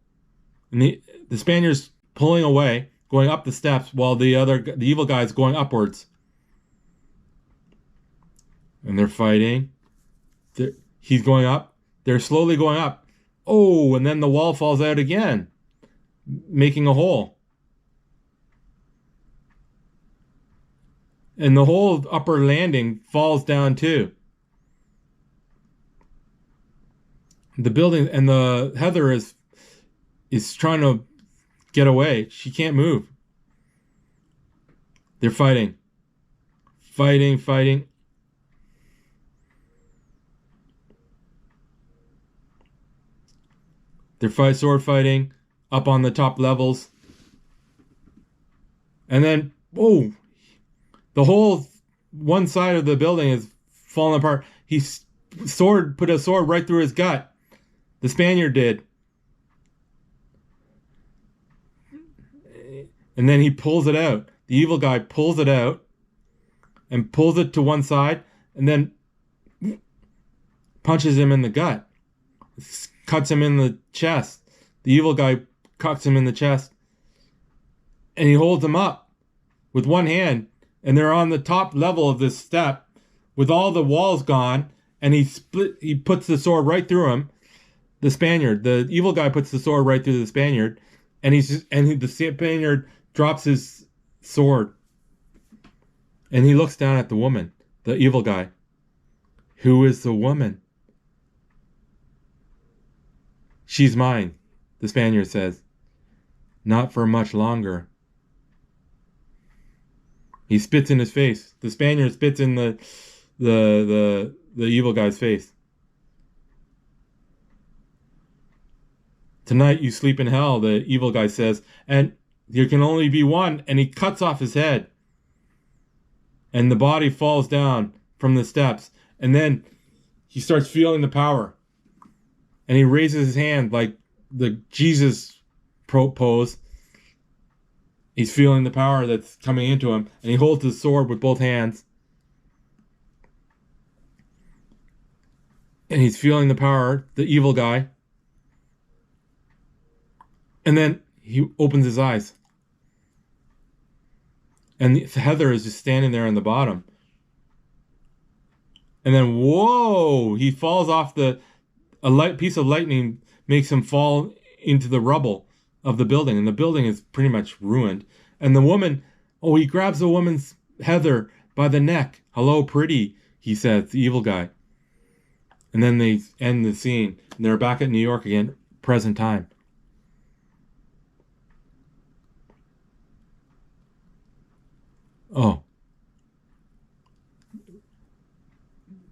A: And the Spaniard's pulling away, going up the steps, while the evil guy's going upwards. And they're fighting. He's going up. They're slowly going up. Oh, and then the wall falls out again, making a hole. And the whole upper landing falls down too. The building, and the Heather is trying to get away. She can't move. They're fighting. Fighting. They're sword fighting up on the top levels. And then, oh, the whole one side of the building is falling apart. He put a sword right through his gut. The Spaniard did. And then he pulls it out. The evil guy pulls it out and pulls it to one side and then punches him in the gut. Cuts him in the chest. The evil guy cuts him in the chest. And he holds him up with one hand. And they're on the top level of this step with all the walls gone. And he puts the sword right through him. The Spaniard. The evil guy puts the sword right through the Spaniard. And the Spaniard drops his sword. And he looks down at the woman. The evil guy. Who is the woman? She's mine, the Spaniard says. Not for much longer. He spits in his face. The Spaniard spits in the evil guy's face. Tonight you sleep in hell, the evil guy says, and there can only be one, and he cuts off his head. And the body falls down from the steps, and then he starts feeling the power. And he raises his hand like the Jesus pose. He's feeling the power that's coming into him. And he holds his sword with both hands. And he's feeling the power, the evil guy. And then he opens his eyes. And Heather is just standing there on the bottom. And then, whoa, he falls off a piece of lightning makes him fall into the rubble of the building. And the building is pretty much ruined. And the woman, he grabs the woman's Heather by the neck. Hello, pretty, he says, the evil guy. And then they end the scene. And they're back at New York again, present time. Oh.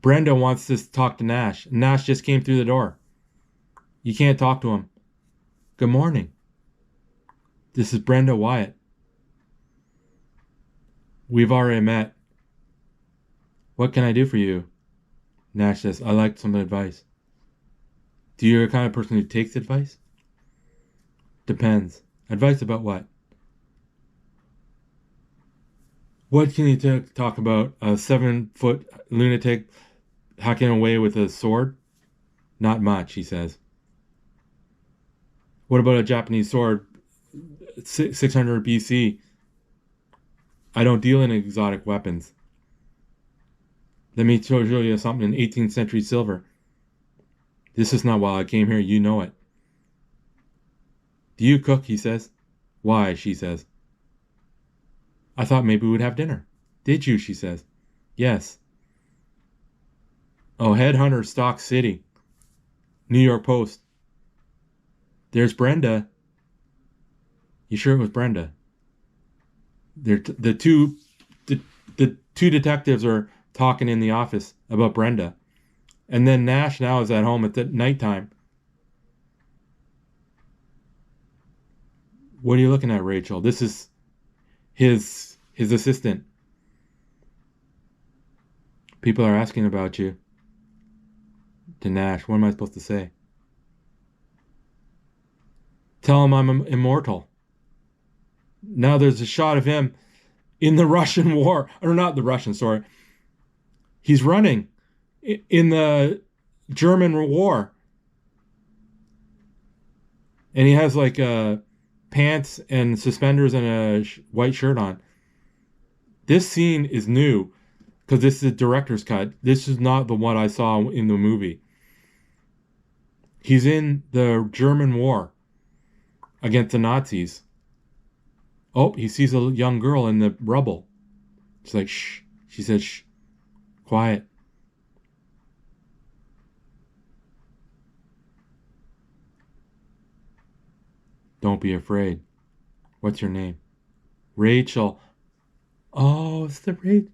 A: Brenda wants to talk to Nash. Nash just came through the door. You can't talk to him. Good morning. This is Brenda Wyatt. We've already met. What can I do for you? Nash says, I'd like some advice. Do you the kind of person who takes advice? Depends. Advice about what? What can you talk about? A 7-foot lunatic hacking away with a sword? Not much, he says. What about a Japanese sword? 600 BC. I don't deal in exotic weapons. Let me show you something in 18th century silver. This is not why I came here, you know it. Do you cook, he says. Why, she says. I thought maybe we'd have dinner. Did you, she says. Yes. Oh, Headhunter, Stock City. New York Post. There's Brenda. You sure it was Brenda? The two detectives are talking in the office about Brenda. And then Nash now is at home at the nighttime. What are you looking at, Rachel? This is his assistant. People are asking about you. To Nash, what am I supposed to say? Tell him I'm immortal. Now there's a shot of him in the Russian war. Or not the Russian, sorry. He's running in the German war. And he has like pants and suspenders and a white shirt on. This scene is new because this is the director's cut. This is not the one I saw in the movie. He's in the German war against the Nazis. Oh, he sees a young girl in the rubble. She's like, shh. She says, shh. Quiet. Don't be afraid. What's your name? Rachel. Oh, it's the Rachel.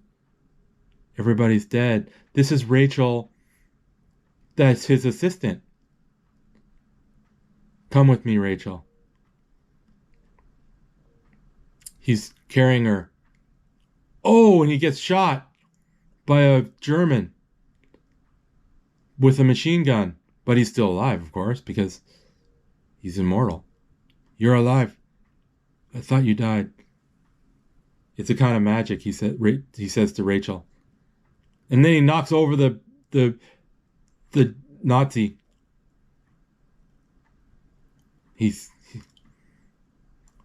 A: Everybody's dead. This is Rachel. That's his assistant. Come with me, Rachel. He's carrying her. Oh, and he gets shot by a German with a machine gun. But he's still alive, of course, because he's immortal. You're alive. I thought you died. It's a kind of magic, he says to Rachel. And then he knocks over the Nazi.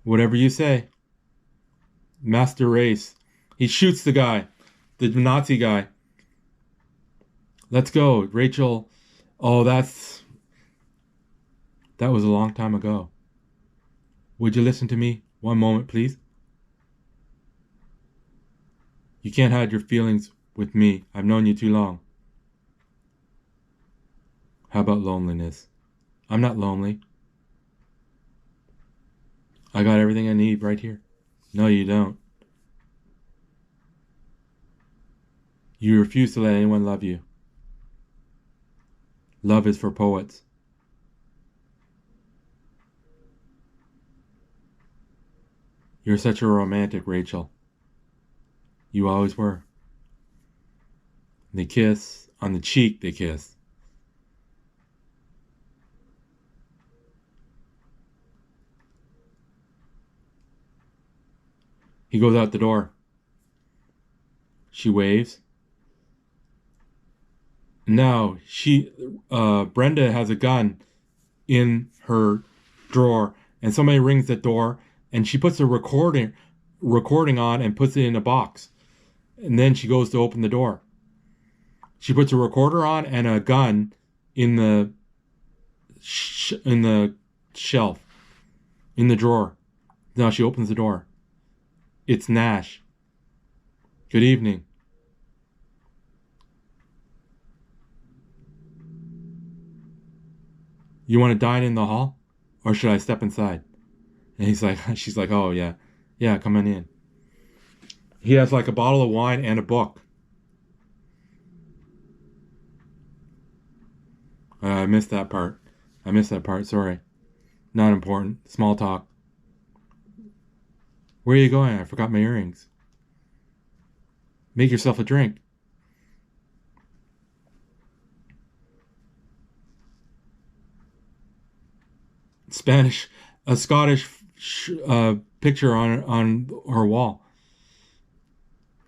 A: Whatever you say. Master race. He shoots the guy, the Nazi guy. Let's go, Rachel. Oh, that was a long time ago. Would you listen to me? One moment, please. You can't hide your feelings with me. I've known you too long. How about loneliness? I'm not lonely. I got everything I need right here. No, you don't. You refuse to let anyone love you. Love is for poets. You're such a romantic, Rachel. You always were. They kiss. On the cheek, they kiss. He goes out the door. She waves. Now, Brenda has a gun in her drawer, and somebody rings the door, and she puts a recording on and puts it in a box. And then she goes to open the door. She puts a recorder on and a gun in the shelf, in the drawer. Now she opens the door. It's Nash. Good evening. You want to dine in the hall? Or should I step inside? And she's like, oh yeah. Yeah, come on in. He has like a bottle of wine and a book. I missed that part. Sorry. Not important. Small talk. Where are you going? I forgot my earrings. Make yourself a drink. Spanish, a Scottish picture on her wall.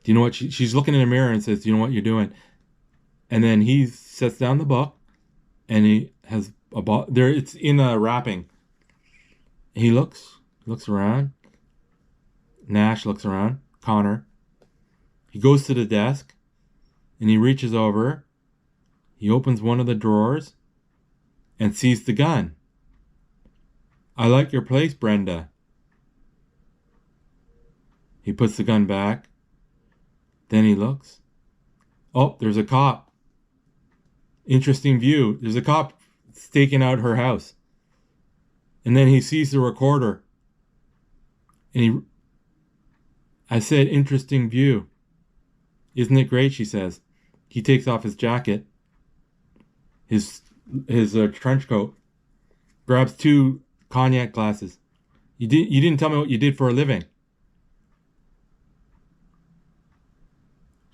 A: Do you know what she's looking in the mirror and says, "Do you know what you're doing?" And then he sets down the book, and he has there. It's in a wrapping. He looks around. Nash looks around. Connor. He goes to the desk, and he reaches over. He opens one of the drawers, and sees the gun. I like your place, Brenda. He puts the gun back. Then he looks. Oh, there's a cop. Interesting view. There's a cop staking out her house. And then he sees the recorder. And I said, interesting view. Isn't it great, she says. He takes off his jacket, his trench coat, grabs 2 cognac glasses. You didn't tell me what you did for a living.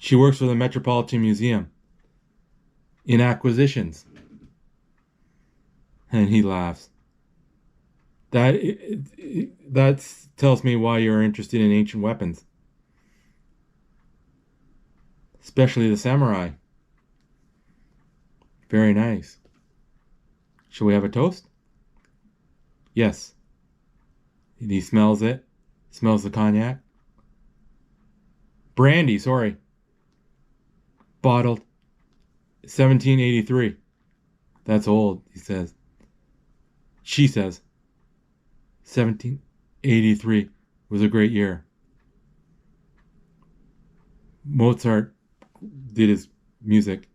A: She works for the Metropolitan Museum in acquisitions. And he laughs. That tells me why you're interested in ancient weapons. Especially the samurai. Very nice. Shall we have a toast? Yes. He smells it. Smells the cognac. Brandy, sorry. Bottled. 1783. That's old, he says. She says. 1783 was a great year. Mozart did his music.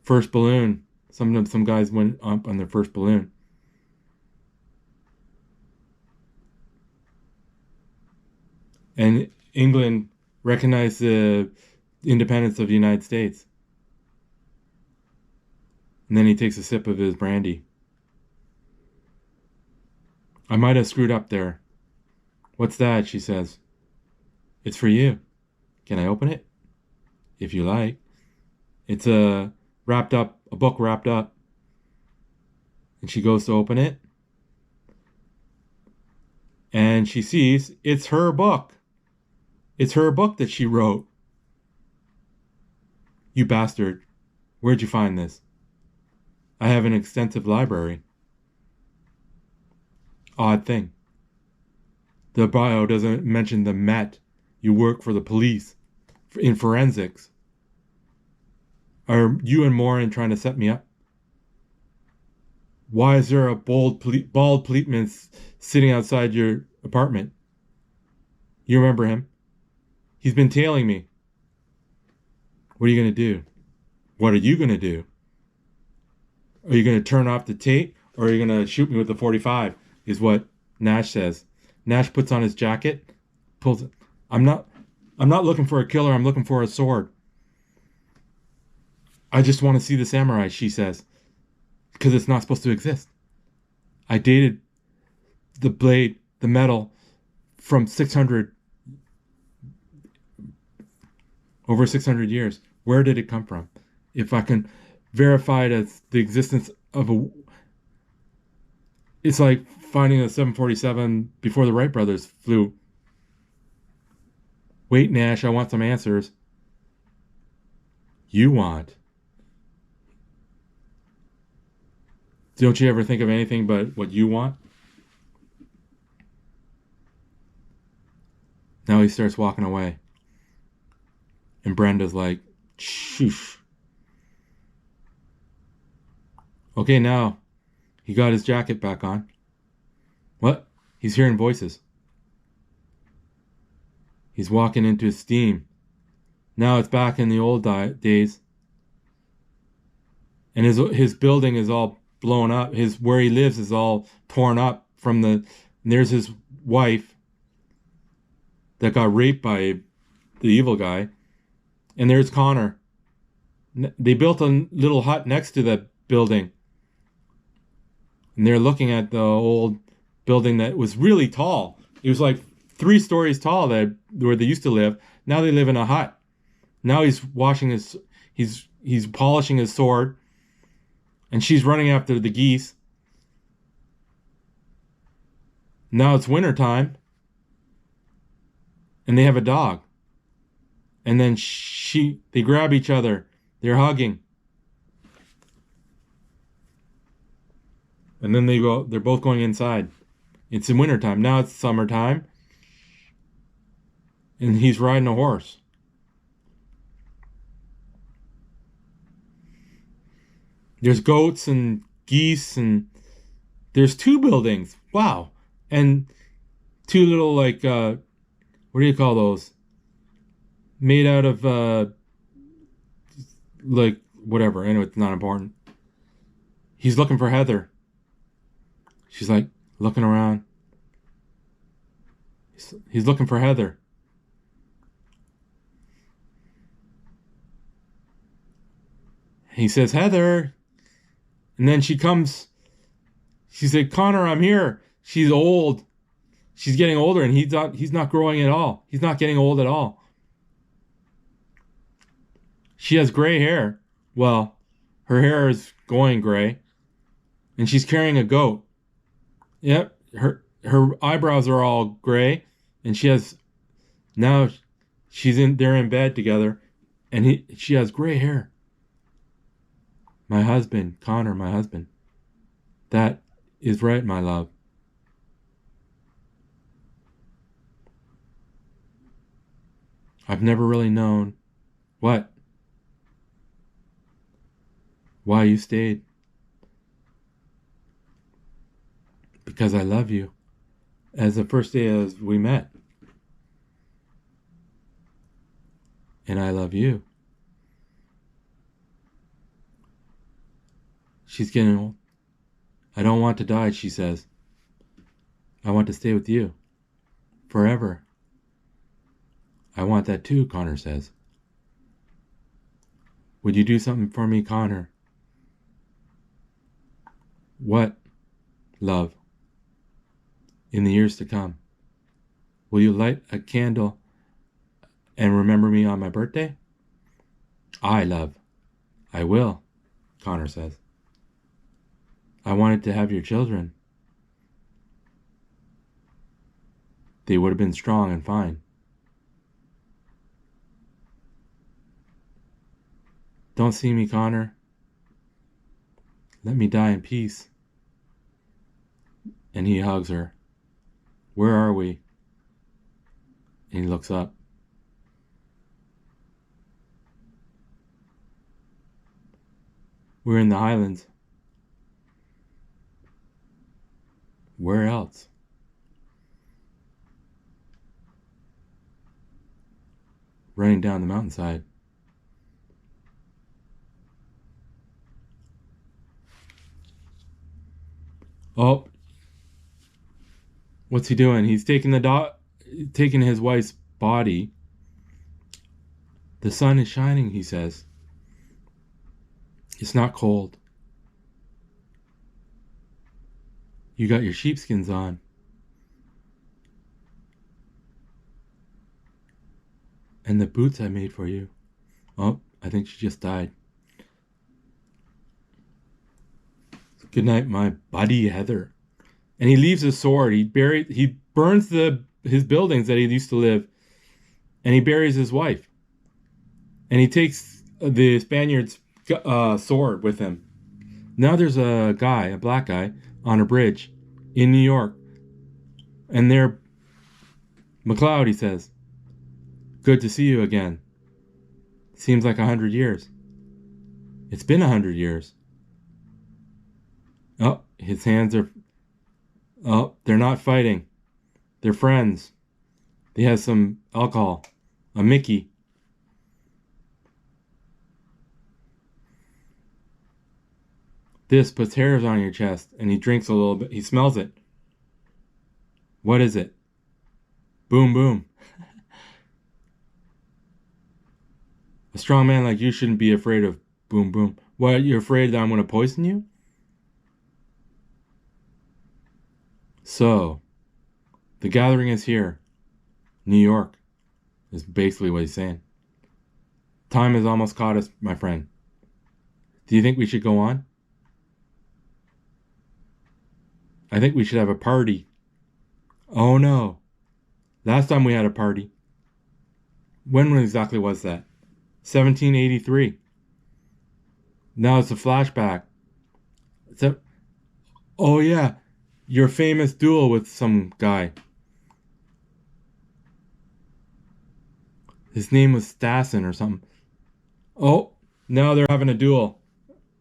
A: First balloon. Some guys went up on their first balloon. And England recognized the independence of the United States. And then he takes a sip of his brandy. I might have screwed up there. What's that? She says. It's for you. Can I open it? If you like. It's a book wrapped up. And she goes to open it. And she sees it's her book. It's her book that she wrote. You bastard. Where'd you find this? I have an extensive library. Odd thing. The bio doesn't mention the Met. You work for the police in forensics. Are you and Morin trying to set me up? Why is there a bald policeman sitting outside your apartment? You remember him? He's been tailing me. What are you going to do? What are you going to do? Are you going to turn off the tape, or are you going to shoot me with the 45? Is what Nash says. Nash puts on his jacket, pulls it. I'm not looking for a killer. I'm looking for a sword. I just want to see the samurai, she says, because it's not supposed to exist. I dated the blade, the metal, from over 600 years. Where did it come from? If I can verify it as the existence of it's like finding a 747 before the Wright brothers flew. Wait, Nash, I want some answers. You want. Don't you ever think of anything but what you want? Now he starts walking away. And Brenda's like, shoosh. Okay, now he got his jacket back on. What? He's hearing voices. He's walking into his steam. Now it's back in the old days. And his building is all blown up. Where he lives is all torn up and there's his wife that got raped by the evil guy. And there's Connor. They built a little hut next to the building. And they're looking at the old building that was really tall. It was like 3 stories tall that where they used to live. Now they live in a hut. Now he's polishing his sword, and she's running after the geese. Now it's winter time, and they have a dog. And then they grab each other. They're hugging. And then they're both going inside. It's in wintertime. Now it's summertime. And he's riding a horse. There's goats and geese, and there's 2 buildings. Wow. And 2 little, like, what do you call those? Made out of, like, whatever. Anyway, it's not important. He's looking for Heather. She's like looking around. He's looking for Heather. He says, Heather. And then she comes. She said, Connor, I'm here. She's old. She's getting older, and he's not growing at all. He's not getting old at all. She has gray hair. Well, her hair is going gray. And she's carrying a goat. Yep, her eyebrows are all gray, and they're in bed together, and she has gray hair. My husband, Connor, my husband. That is right, my love. I've never really known why you stayed. Because I love you. As the first day as we met. And I love you. She's getting old. I don't want to die, she says. I want to stay with you. Forever. I want that too, Connor says. Would you do something for me, Connor? What, love? In the years to come, will you light a candle and remember me on my birthday? Love. I will, Connor says. I wanted to have your children. They would have been strong and fine. Don't see me, Connor. Let me die in peace. And he hugs her. Where are we? And he looks up. We're in the Highlands. Where else? Running down the mountainside. Oh, what's he doing? He's taking taking his wife's body. The sun is shining, he says. It's not cold. You got your sheepskins on. And the boots I made for you. Oh, I think she just died. Good night, my buddy Heather. And he leaves his sword. He burns his buildings that he used to live, and he buries his wife. And he takes the Spaniard's sword with him. Now there's a black guy, on a bridge in New York. And there, McLeod, he says, good to see you again. Seems like 100 years. It's been 100 years. Oh, his hands are... Oh, they're not fighting. They're friends. They have some alcohol. A Mickey. This puts hairs on your chest, and he drinks a little bit. He smells it. What is it? Boom, boom. A strong man like you shouldn't be afraid of boom, boom. What, you're afraid that I'm going to poison you? So, the gathering is here. New York is basically what he's saying. Time has almost caught us, my friend. Do you think we should go on? I think we should have a party. Oh no. Last time we had a party. When exactly was that? 1783. Now it's a flashback. Oh yeah, your famous duel with some guy. His name was Stassen or something. Oh, now they're having a duel.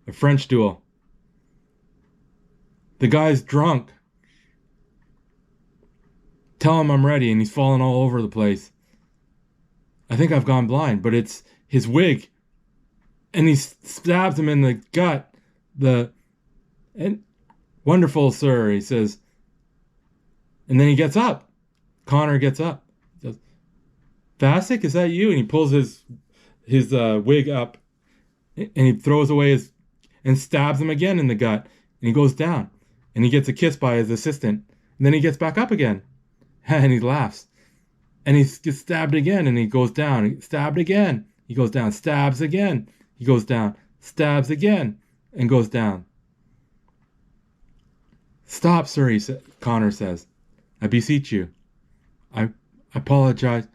A: A French duel. The guy's drunk. Tell him I'm ready, and he's falling all over the place. I think I've gone blind, but it's his wig. And he stabs him in the gut. And wonderful, sir, he says. And then he gets up. Connor gets up. He says, Vasek, is that you? And he pulls his wig up, and he throws away and stabs him again in the gut. And he goes down. And he gets a kiss by his assistant. And then he gets back up again. And he laughs. And he gets stabbed again, and he goes down. Stabbed again. He goes down. Stabs again. He goes down. Stabs again. And goes down. Stop, sir, Connor says. I beseech you. I apologize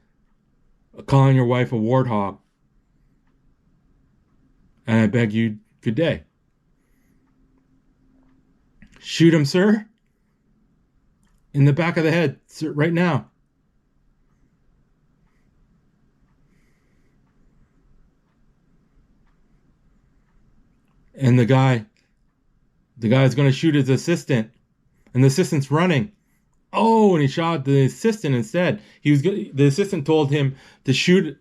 A: for calling your wife a warthog. And I beg you, good day. Shoot him, sir. In the back of the head, sir, right now. And the guy's going to shoot his assistant. And the assistant's running. Oh, and he shot the assistant instead. The assistant told him to shoot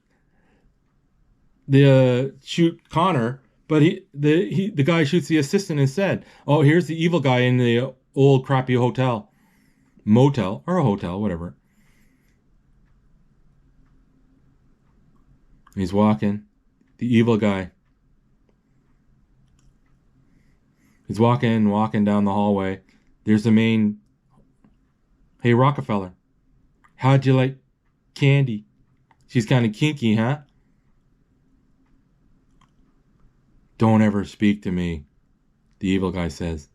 A: Connor, but the guy shoots the assistant instead. Oh, here's the evil guy in the old crappy motel or a hotel, whatever. He's walking. The evil guy. He's walking down the hallway. There's the main. Hey, Rockefeller. How'd you like Candy? She's kind of kinky, huh? Don't ever speak to me, the evil guy says.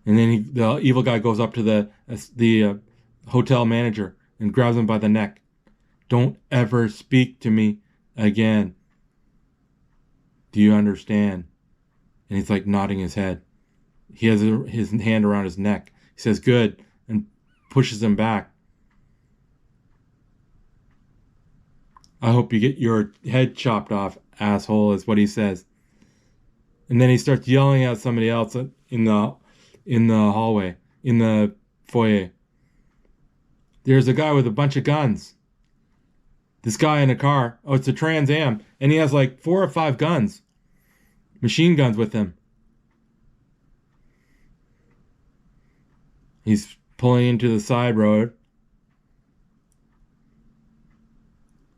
A: And then the evil guy goes up to the hotel manager and grabs him by the neck. Don't ever speak to me again. Do you understand? And he's like nodding his head. He has his hand around his neck. He says, good, and pushes him back. I hope you get your head chopped off, asshole, is what he says. And then he starts yelling at somebody else in the hallway, in the foyer. There's a guy with a bunch of guns. This guy in a car. Oh, it's a Trans Am. And he has like 4 or 5 guns. Machine guns with him. He's pulling into the side road.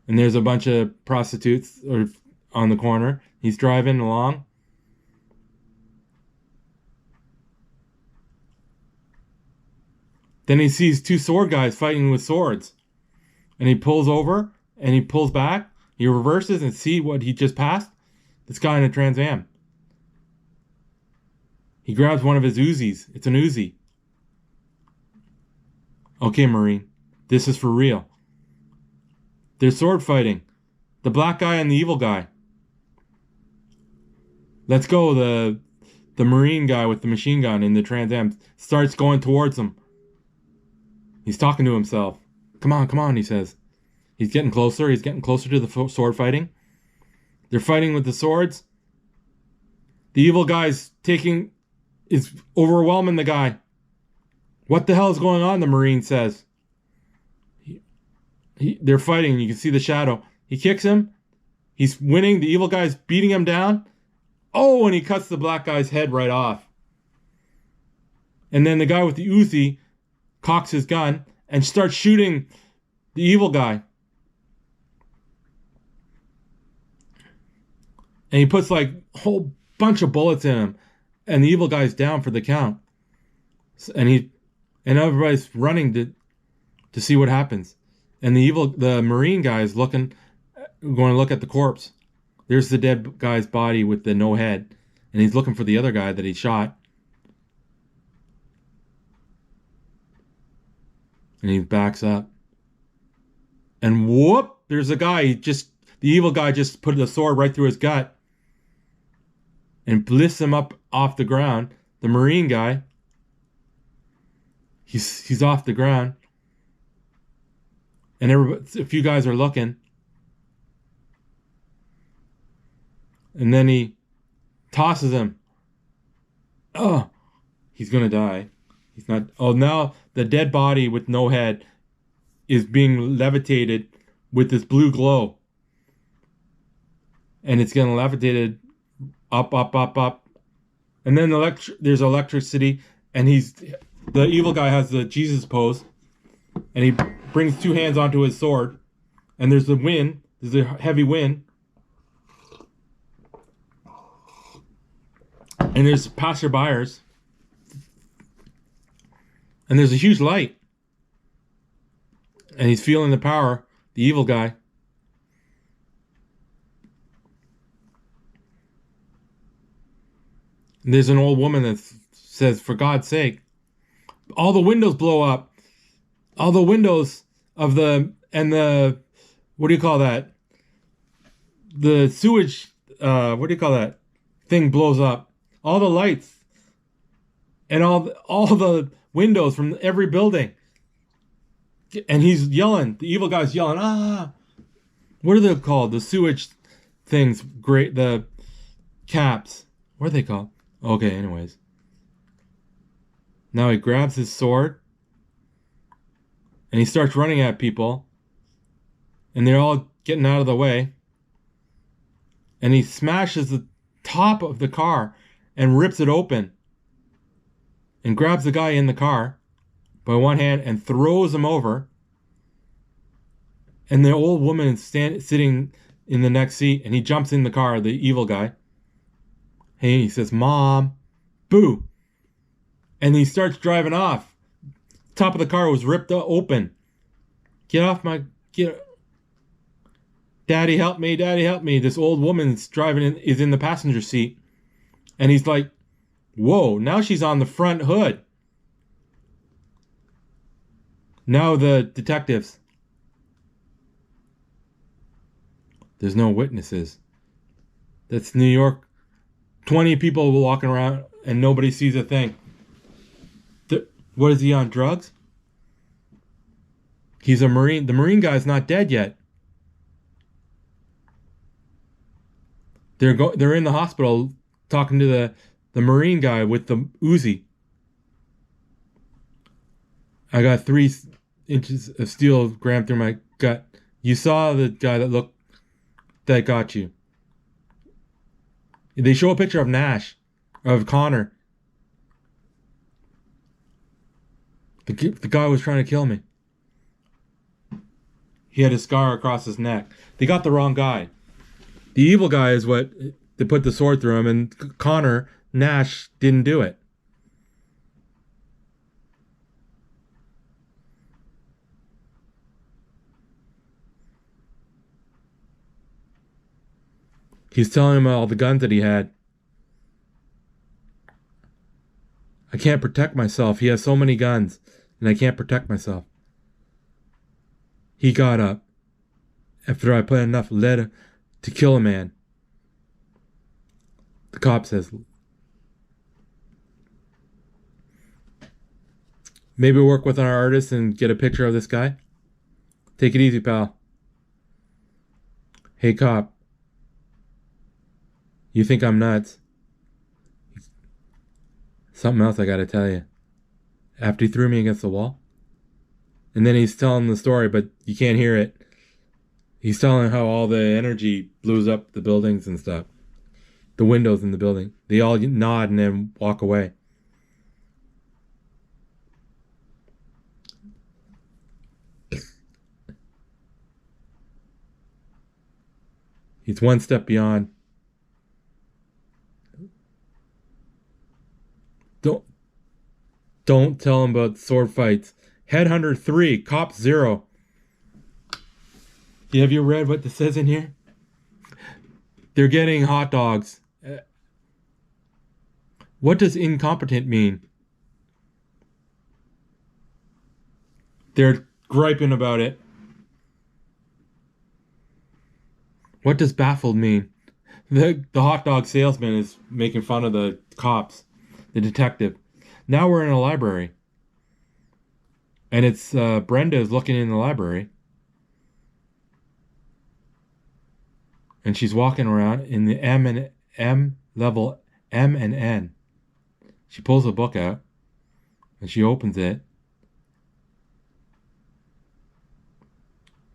A: And there's a bunch of prostitutes on the corner. He's driving along. Then he sees 2 sword guys fighting with swords. And he pulls over and he pulls back. He reverses and see what he just passed. This guy in a Trans Am. He grabs one of his Uzis. It's an Uzi. Okay, Marine. This is for real. They're sword fighting. The black guy and the evil guy. Let's go. The Marine guy with the machine gun in the Trans Am starts going towards them. He's talking to himself. Come on, he says. He's getting closer. He's getting closer to the sword fighting. They're fighting with the swords. The evil guy's is overwhelming the guy. What the hell is going on? The Marine says. They're fighting. You can see the shadow. He kicks him. He's winning. The evil guy's beating him down. Oh, and he cuts the black guy's head right off. And then the guy with the Uzi cocks his gun and starts shooting the evil guy. And he puts like a whole bunch of bullets in him. And the evil guy's down for the count. And everybody's running to see what happens. And the Marine guy is going to look at the corpse. There's the dead guy's body with the no head, and he's looking for the other guy that he shot. And he backs up. And whoop, there's a guy. The evil guy just put the sword right through his gut and lifts him up off the ground. The Marine guy, he's off the ground. And a few guys are looking. And then he tosses him. Oh, he's going to die. He's not. Oh, now the dead body with no head is being levitated with this blue glow. And it's getting levitated up, up, up, up. And then there's electricity. And the evil guy has the Jesus pose. And he brings two hands onto his sword. And there's the wind. There's a heavy wind. And there's passerbyers. And there's a huge light. And he's feeling the power, the evil guy. And there's an old woman that says, for God's sake, all the windows blow up. All the windows of what do you call that? The sewage, what do you call that? Thing blows up. All the lights and all the windows from every building. And he's yelling. The evil guy's yelling, ah! What are they called? The sewage things. Great. The caps. What are they called? Okay, anyways. Now he grabs his sword. And he starts running at people. And they're all getting out of the way. And he smashes the top of the car and rips it open. And grabs the guy in the car by one hand and throws him over. And the old woman is sitting in the next seat, and he jumps in the car, the evil guy. Hey, he says, Mom, boo. And he starts driving off. Top of the car was ripped open. Daddy, help me, Daddy, help me. This old woman's is in the passenger seat. And he's like, whoa, now she's on the front hood. Now the detectives. There's no witnesses. That's New York. 20 people walking around and nobody sees a thing. What is he on, drugs? He's a Marine. The Marine guy's not dead yet. They're in the hospital talking to the Marine guy with the Uzi. I got 3 inches of steel rammed through my gut. You saw the guy that got you. They show a picture of of Connor. The guy was trying to kill me. He had a scar across his neck. They got the wrong guy. The evil guy is what they put the sword through him, and Connor, Nash, didn't do it. He's telling him all the guns that he had. I can't protect myself. He has so many guns, and I can't protect myself. He got up after I put enough lead to kill a man. The cop says, maybe work with our artist and get a picture of this guy. Take it easy, pal. Hey, cop. You think I'm nuts? Something else I gotta tell you. After he threw me against the wall. And then he's telling the story, but you can't hear it. He's telling how all the energy blows up the buildings and stuff. The windows in the building. They all nod and then walk away. He's one step beyond. Don't tell him about sword fights. Headhunter 3, Cop 0. Have you read what this says in here? They're getting hot dogs. What does incompetent mean? They're griping about it. What does baffled mean? The hot dog salesman is making fun of the cops, the detective. Now we're in a library. And it's Brenda is looking in the library. And she's walking around in the M level M and N. She pulls a book out and she opens it.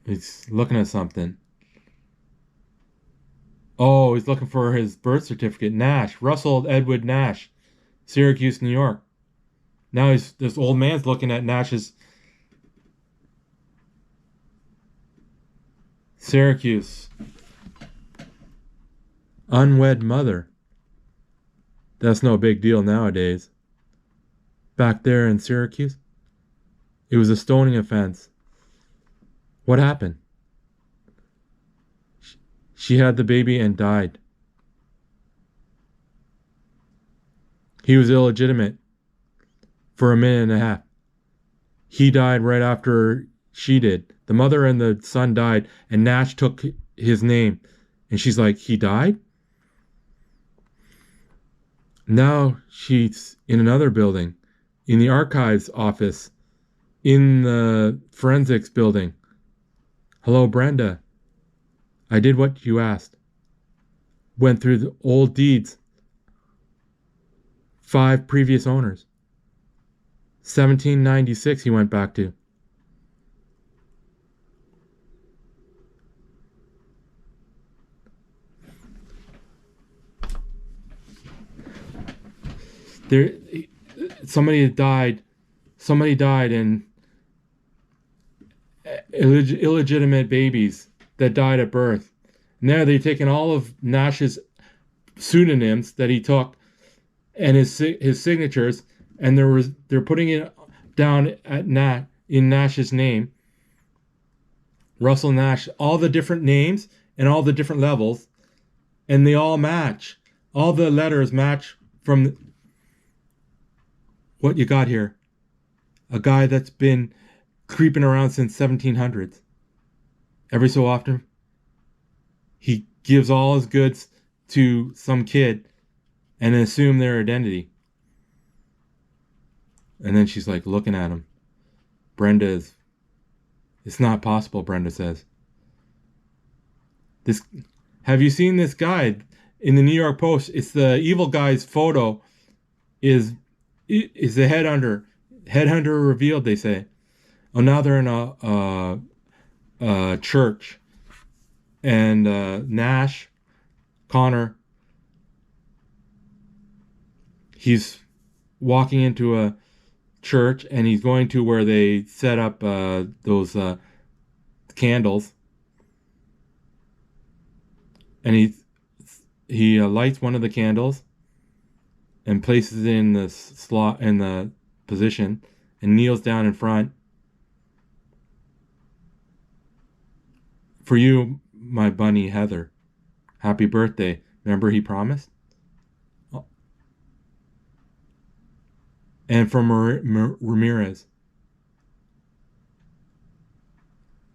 A: He's looking at something. Oh, he's looking for his birth certificate. Nash, Russell Edward Nash, Syracuse, New York. Now this old man's looking at Nash's Syracuse. Unwed mother. That's no big deal nowadays. Back there in Syracuse, it was a stoning offense. What happened? She had the baby and died. He was illegitimate for a minute and a half. He died right after she did. The mother and the son died, and Nash took his name. And she's like, he died? Now she's in another building, in the archives office, in the forensics building. Hello, Brenda. I did what you asked. Went through the old deeds. 5 previous owners. 1796 he went back to. There, somebody died and illegitimate babies that died at birth. Now they're taking all of Nash's pseudonyms that he took and his signatures, and they're putting it down at in Nash's name. Russell Nash, all the different names and all the different levels, and they all match. All the letters match from what you got here. A guy that's been creeping around since 1700s. Every so often, he gives all his goods to some kid and assume their identity. And then she's like looking at him. It's not possible, Brenda says. Have you seen this guy in the New York Post? It's the evil guy's photo is the headhunter. Headhunter revealed, they say. Oh, now they're in a church. And Nash, Connor, he's walking into a church, and he's going to where they set up those candles. And he lights one of the candles and places it in the slot in the position and kneels down in front. For you, my bunny Heather. Happy birthday. Remember he promised? And from Ramirez.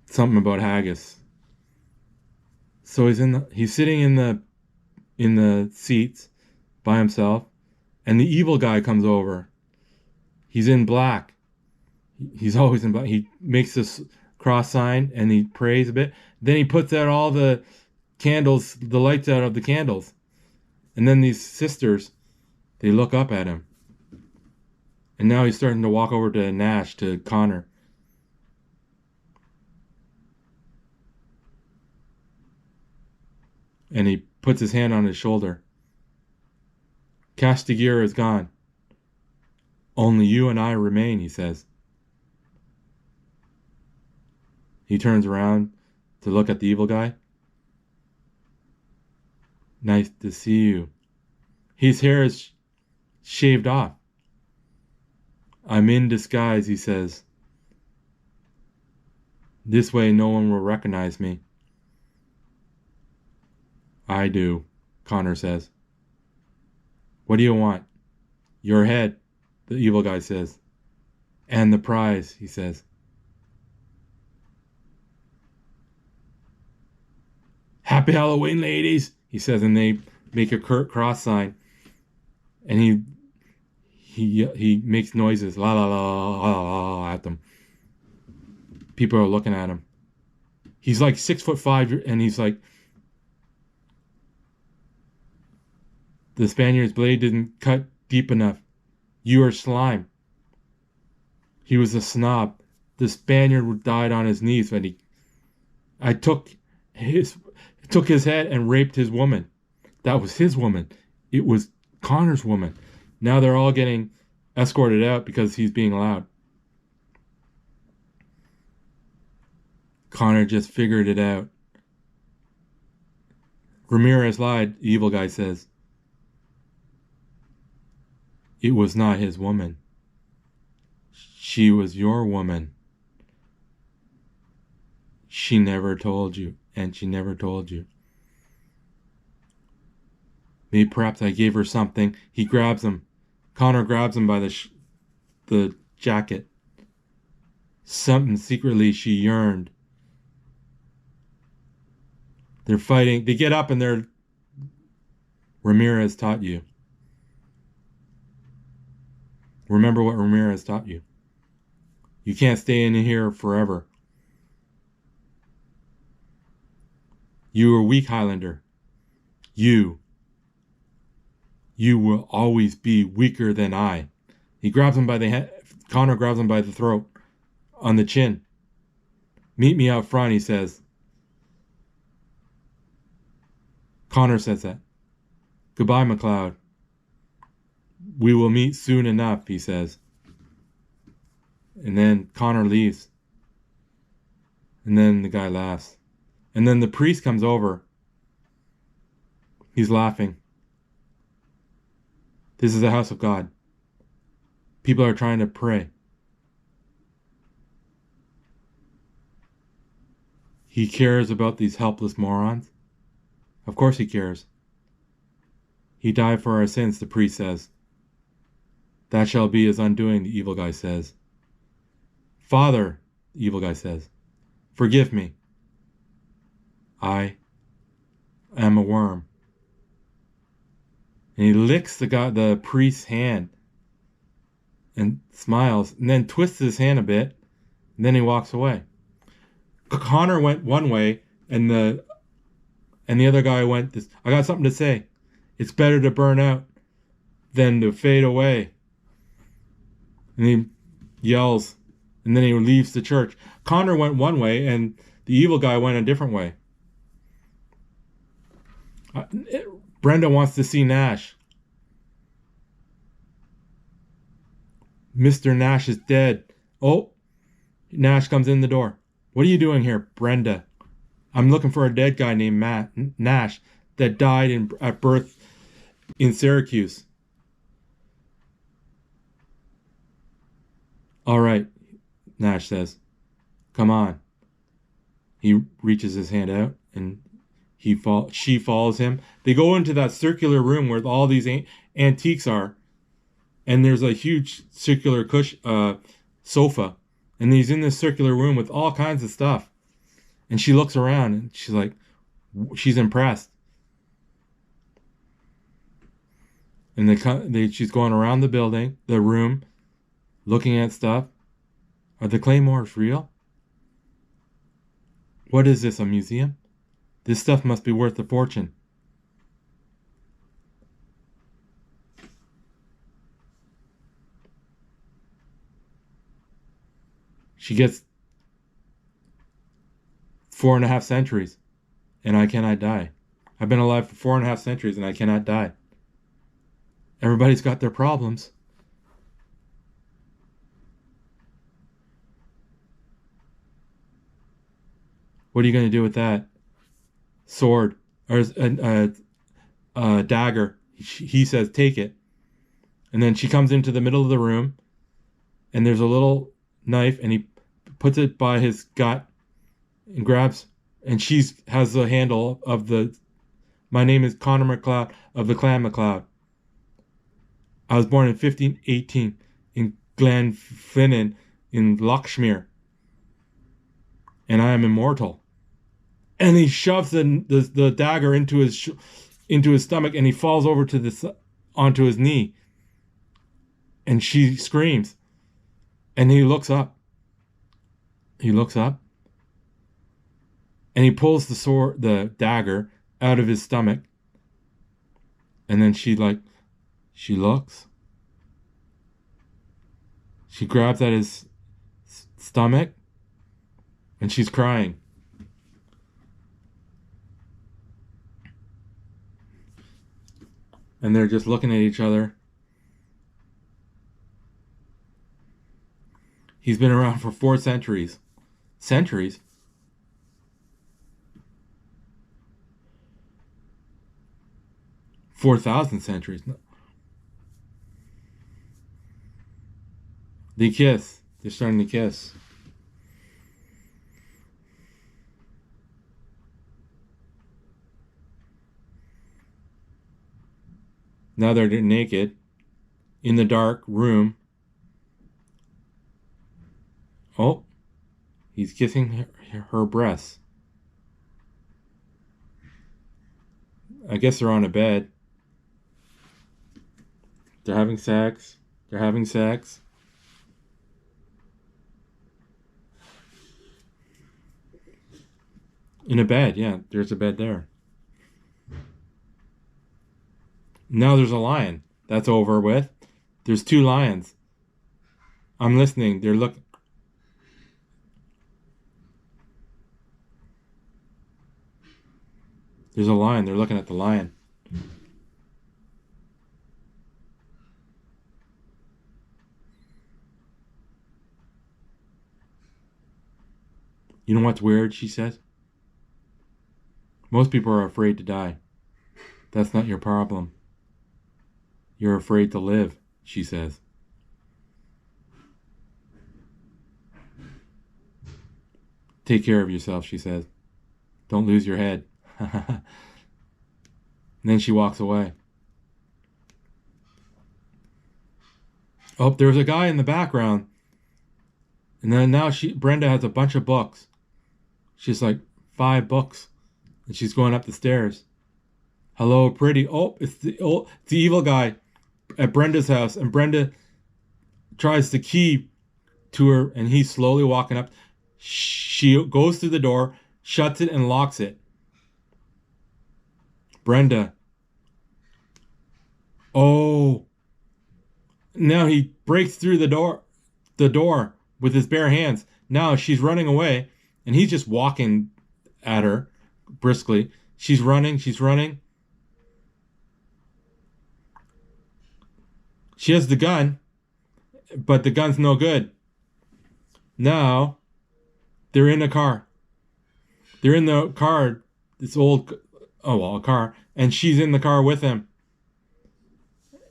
A: Something about haggis. So he's sitting in the seats by himself, and the evil guy comes over. He's in black. He's always in black. He makes this cross sign and he prays a bit. Then he puts out all the candles, the lights out of the candles. And then these sisters, they look up at him. And now he's starting to walk over to Nash, to Connor. And he puts his hand on his shoulder. Castigier is gone. Only you and I remain, he says. He turns around to look at the evil guy. Nice to see you. His hair is shaved off. I'm in disguise, he says. This way no one will recognize me. I do, Connor says. What do you want? Your head, the evil guy says. And the prize, he says. Happy Halloween, ladies, he says, and they make a cross sign. And he makes noises, la la la la la at them. People are looking at him. He's like 6'5", and he's like, the Spaniard's blade didn't cut deep enough. You are slime. He was a snob. The Spaniard died on his knees when I took his head and raped his woman. That was his woman. It was Connor's woman. Now they're all getting escorted out because he's being loud. Connor just figured it out. Ramirez lied, the evil guy says. It was not his woman. She was your woman. She never told you, and she never told you. Maybe perhaps I gave her something. He grabs him. Connor grabs him by the jacket. Something secretly she yearned. They're fighting. They get up and they're... Ramirez taught you. Remember what Ramirez taught you. You can't stay in here forever. You are weak, Highlander. You will always be weaker than I. He grabs him by the head. Connor grabs him by the throat, on the chin. Meet me out front, he says. Connor says that. Goodbye, McLeod. We will meet soon enough, he says. And then Connor leaves. And then the guy laughs. And then the priest comes over. He's laughing. This is the house of God. People are trying to pray. He cares about these helpless morons. Of course he cares. He died for our sins, the priest says. That shall be his undoing, the evil guy says. Father, the evil guy says, forgive me. I am a worm. And he licks the priest's hand and smiles and then twists his hand a bit and then he walks away. Connor went one way and the other guy went this. I got something to say. It's better to burn out than to fade away. And he yells and then he leaves the church. Connor went one way and the evil guy went a different way. Brenda wants to see Nash. Mr. Nash is dead. Oh, Nash comes in the door. What are you doing here, Brenda? I'm looking for a dead guy named Nash that died at birth in Syracuse. All right, Nash says. Come on. He reaches his hand out and she follows him. They go into that circular room where all these antiques are. And there's a huge circular sofa. And he's in this circular room with all kinds of stuff. And she looks around and she's like, she's impressed. And she's going around the room, looking at stuff. Are the claymores real? What is this, a museum? This stuff must be worth a fortune. She gets 4.5 centuries, and I cannot die. I've been alive for 4.5 centuries, and I cannot die. Everybody's got their problems. What are you going to do with that? Sword, or a dagger. He says, take it. And then she comes into the middle of the room, and there's a little knife, and he puts it by his gut and grabs, and she has the handle of the. My name is Connor McLeod of the Clan McLeod. I was born in 1518 in Glenfinnan in Lochshmere, and I am immortal. And he shoves the dagger into his stomach, and he falls over onto his knee. And she screams, and he looks up. He looks up, and he pulls the dagger out of his stomach. And then she looks. She grabs at his stomach, and she's crying. And they're just looking at each other. He's been around for 4 centuries. Centuries? 4,000 centuries. They kiss. They're starting to kiss. Now they're naked in the dark room. Oh, he's kissing her breasts. I guess they're on a bed. They're having sex. They're having sex. In a bed, yeah. There's a bed there. Now there's a lion. That's over with. There's 2 lions. I'm listening. They're looking. There's a lion. They're looking at the lion. You know what's weird, she says? Most people are afraid to die. That's not your problem. You're afraid to live, she says. Take care of yourself, she says. Don't lose your head. And then she walks away. Oh, there's a guy in the background. And then now Brenda has a bunch of books. She's like 5 books. And she's going up the stairs. Hello, pretty. Oh, it's the evil guy at Brenda's house. And Brenda tries the key to her, and he's slowly walking up. She goes through the door, shuts it, and locks it. Brenda. Oh. Now he breaks through the door with his bare hands. Now she's running away, and he's just walking at her briskly. She's running. She has the gun, but the gun's no good. Now, they're in a car. They're in the car, this old, a car, and she's in the car with him.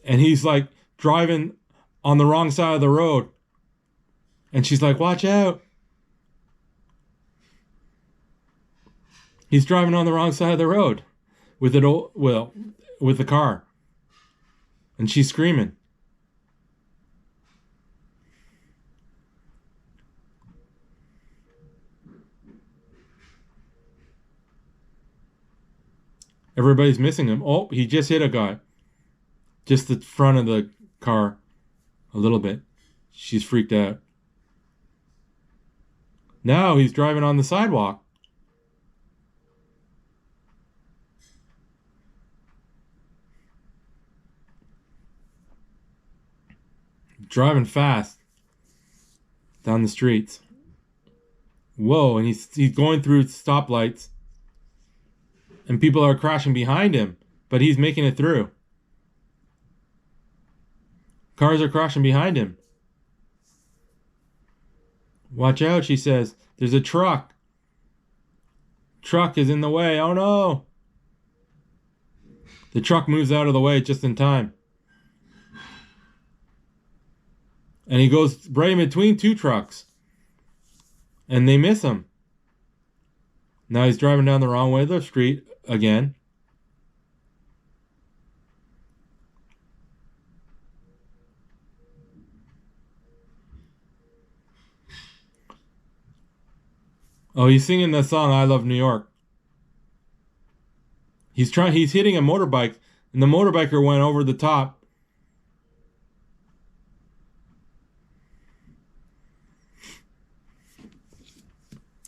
A: And he's like driving on the wrong side of the road. And she's like, watch out. He's driving on the wrong side of the road with the car. And she's screaming. Everybody's missing him. Oh, he just hit a guy. Just the front of the car. A little bit. She's freaked out. Now he's driving on the sidewalk. Driving fast down the streets. Whoa, and he's going through stoplights. And people are crashing behind him, but he's making it through. Cars are crashing behind him. Watch out, she says. There's a truck. Truck is in the way. Oh no. The truck moves out of the way just in time. And he goes right in between two trucks. And they miss him. Now he's driving down the wrong way of the street again. Oh, he's singing the song I Love New York. He's hitting a motorbike, and the motorbiker went over the top.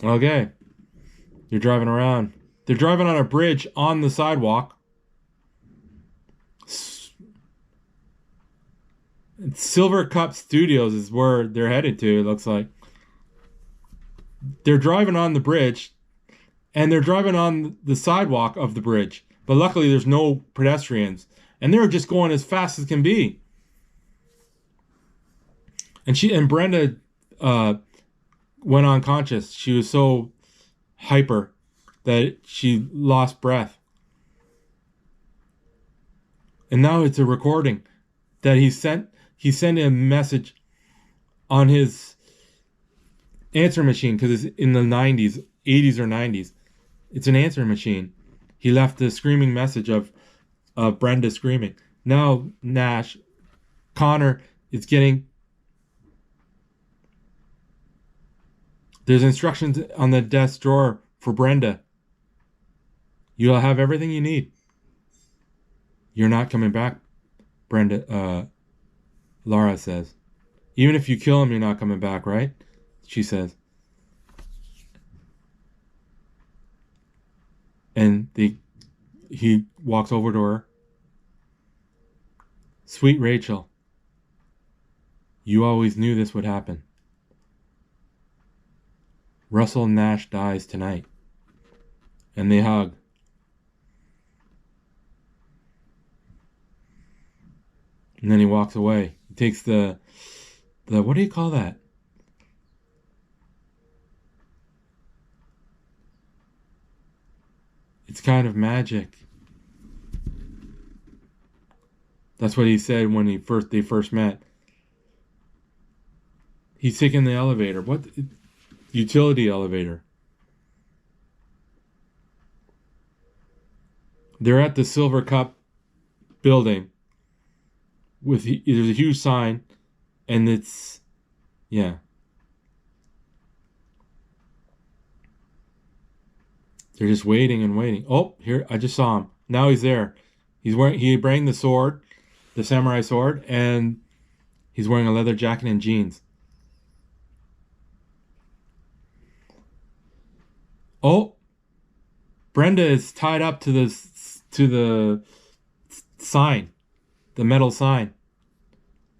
A: Okay. You're driving around. They're driving on a bridge on the sidewalk. Silver Cup Studios is where they're headed to, it looks like. They're driving on the bridge, and they're driving on the sidewalk of the bridge. But luckily, there's no pedestrians. And they're just going as fast as can be. And Brenda went unconscious. She was so hyper that she lost breath. And now it's a recording that he sent a message on his answer machine, because it's in the 90s, 80s or 90s. It's an answer machine. He left a screaming message of Brenda screaming. Now Connor is getting... There's instructions on the desk drawer for Brenda. You'll have everything you need. You're not coming back, Lara says. Even if you kill him, you're not coming back, right? She says. And he walks over to her. Sweet Rachel, you always knew this would happen. Russell Nash dies tonight. And they hug. And then he walks away. He takes the what do you call that? It's kind of magic. That's what he said when they first met. He's taking the elevator. What? Utility elevator. They're at the Silver Cup building. There's a huge sign, and it's, yeah. They're just waiting and waiting. Oh, here, I just saw him. Now he's there. He bring the sword, the samurai sword, and he's wearing a leather jacket and jeans. Oh, Brenda is tied up to the sign, the metal sign,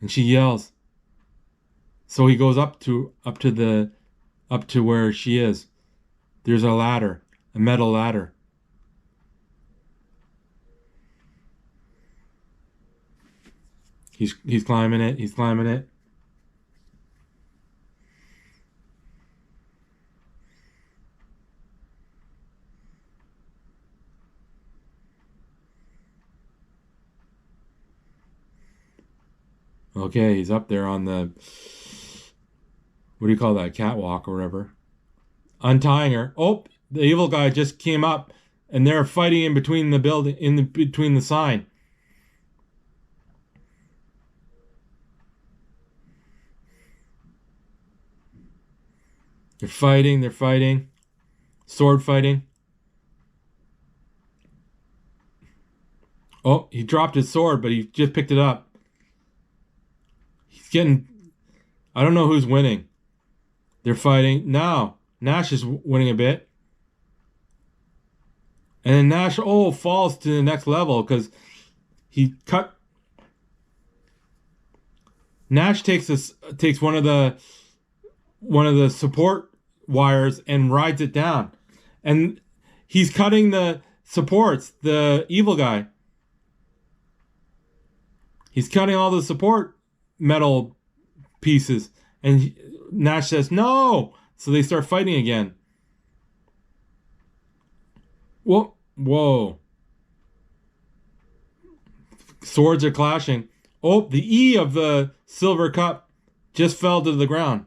A: and she yells. So he goes up to where she is. There's a ladder, a metal ladder. He's climbing it. He's climbing it. Okay, he's up there on the, what do you call that, catwalk or whatever. Untying her. Oh, the evil guy just came up, and they're fighting in between the building, between the sign. They're fighting. Sword fighting. Oh, he dropped his sword, but he just picked it up. I don't know who's winning. They're fighting. Now, Nash is winning a bit. And then Nash, falls to the next level because he cut. Nash takes one of the support wires and rides it down. And he's cutting the supports, the evil guy. He's cutting all the support metal pieces, and Nash says no, so they start fighting again. Whoa, swords are clashing. Oh, the E of the Silver Cup just fell to the ground.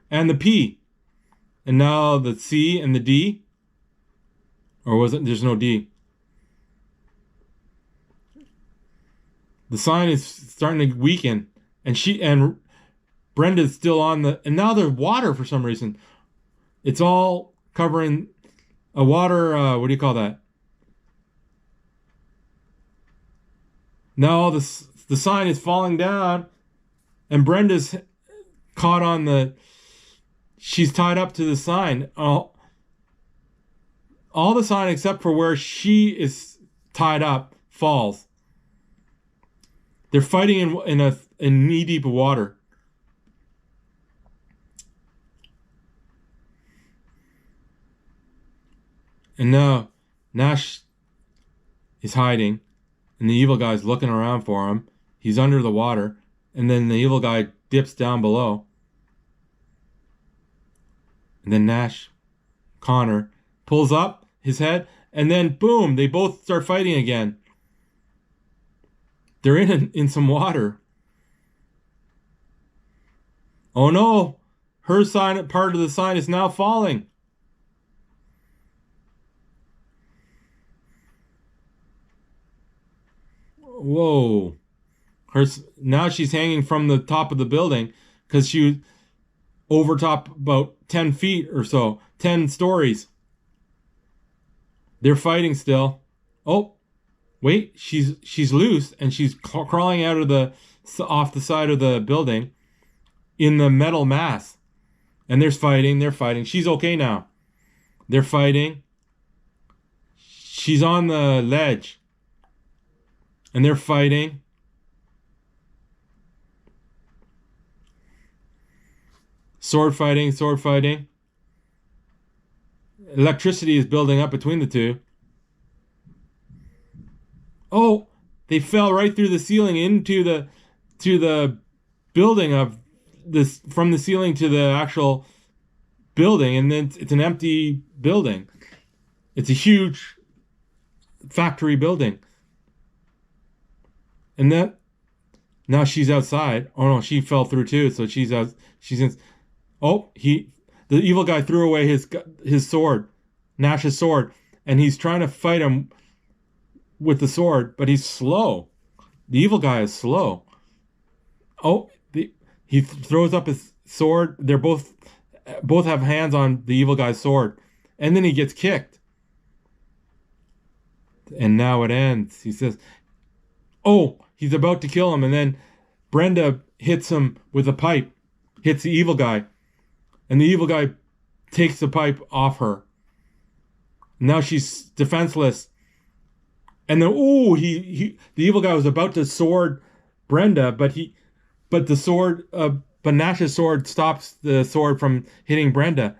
A: And the P. And now the C and the D. Or was it? There's no D. The sign is starting to weaken. And Brenda's still on the... And now there's water for some reason. It's all covering a water... what do you call that? Now the sign is falling down. And Brenda's caught on the... She's tied up to the sign. All the sign except for where she is tied up falls. They're fighting in knee-deep water. And now Nash is hiding, and the evil guy's looking around for him. He's under the water, and then the evil guy dips down below. And then Connor, pulls up his head, and then boom, they both start fighting again. They're in some water. Oh no! Her sign, part of the sign is now falling. Whoa. Now she's hanging from the top of the building because she was over top about 10 feet or so. 10 stories. They're fighting still. Oh, wait. She's loose and she's crawling out of off the side of the building in the metal mass. And they're fighting. She's okay now. They're fighting. She's on the ledge. And they're fighting. Sword fighting. Electricity is building up between the two. Oh, they fell right through the ceiling into the building of this, from the ceiling to the actual building, and then it's an empty building. It's a huge factory building. And now she's outside. Oh no, she fell through too. So she's out. She's in. Oh, the evil guy threw away his sword, Nash's sword, and he's trying to fight him with the sword, but he's slow. The evil guy is slow. Oh, he throws up his sword. They're both have hands on the evil guy's sword, and then he gets kicked. And now it ends. He says, "Oh." He's about to kill him, and then Brenda hits him with a pipe, hits the evil guy, and the evil guy takes the pipe off her. Now she's defenseless. And then, the evil guy was about to sword Brenda, but Nash's sword stops the sword from hitting Brenda,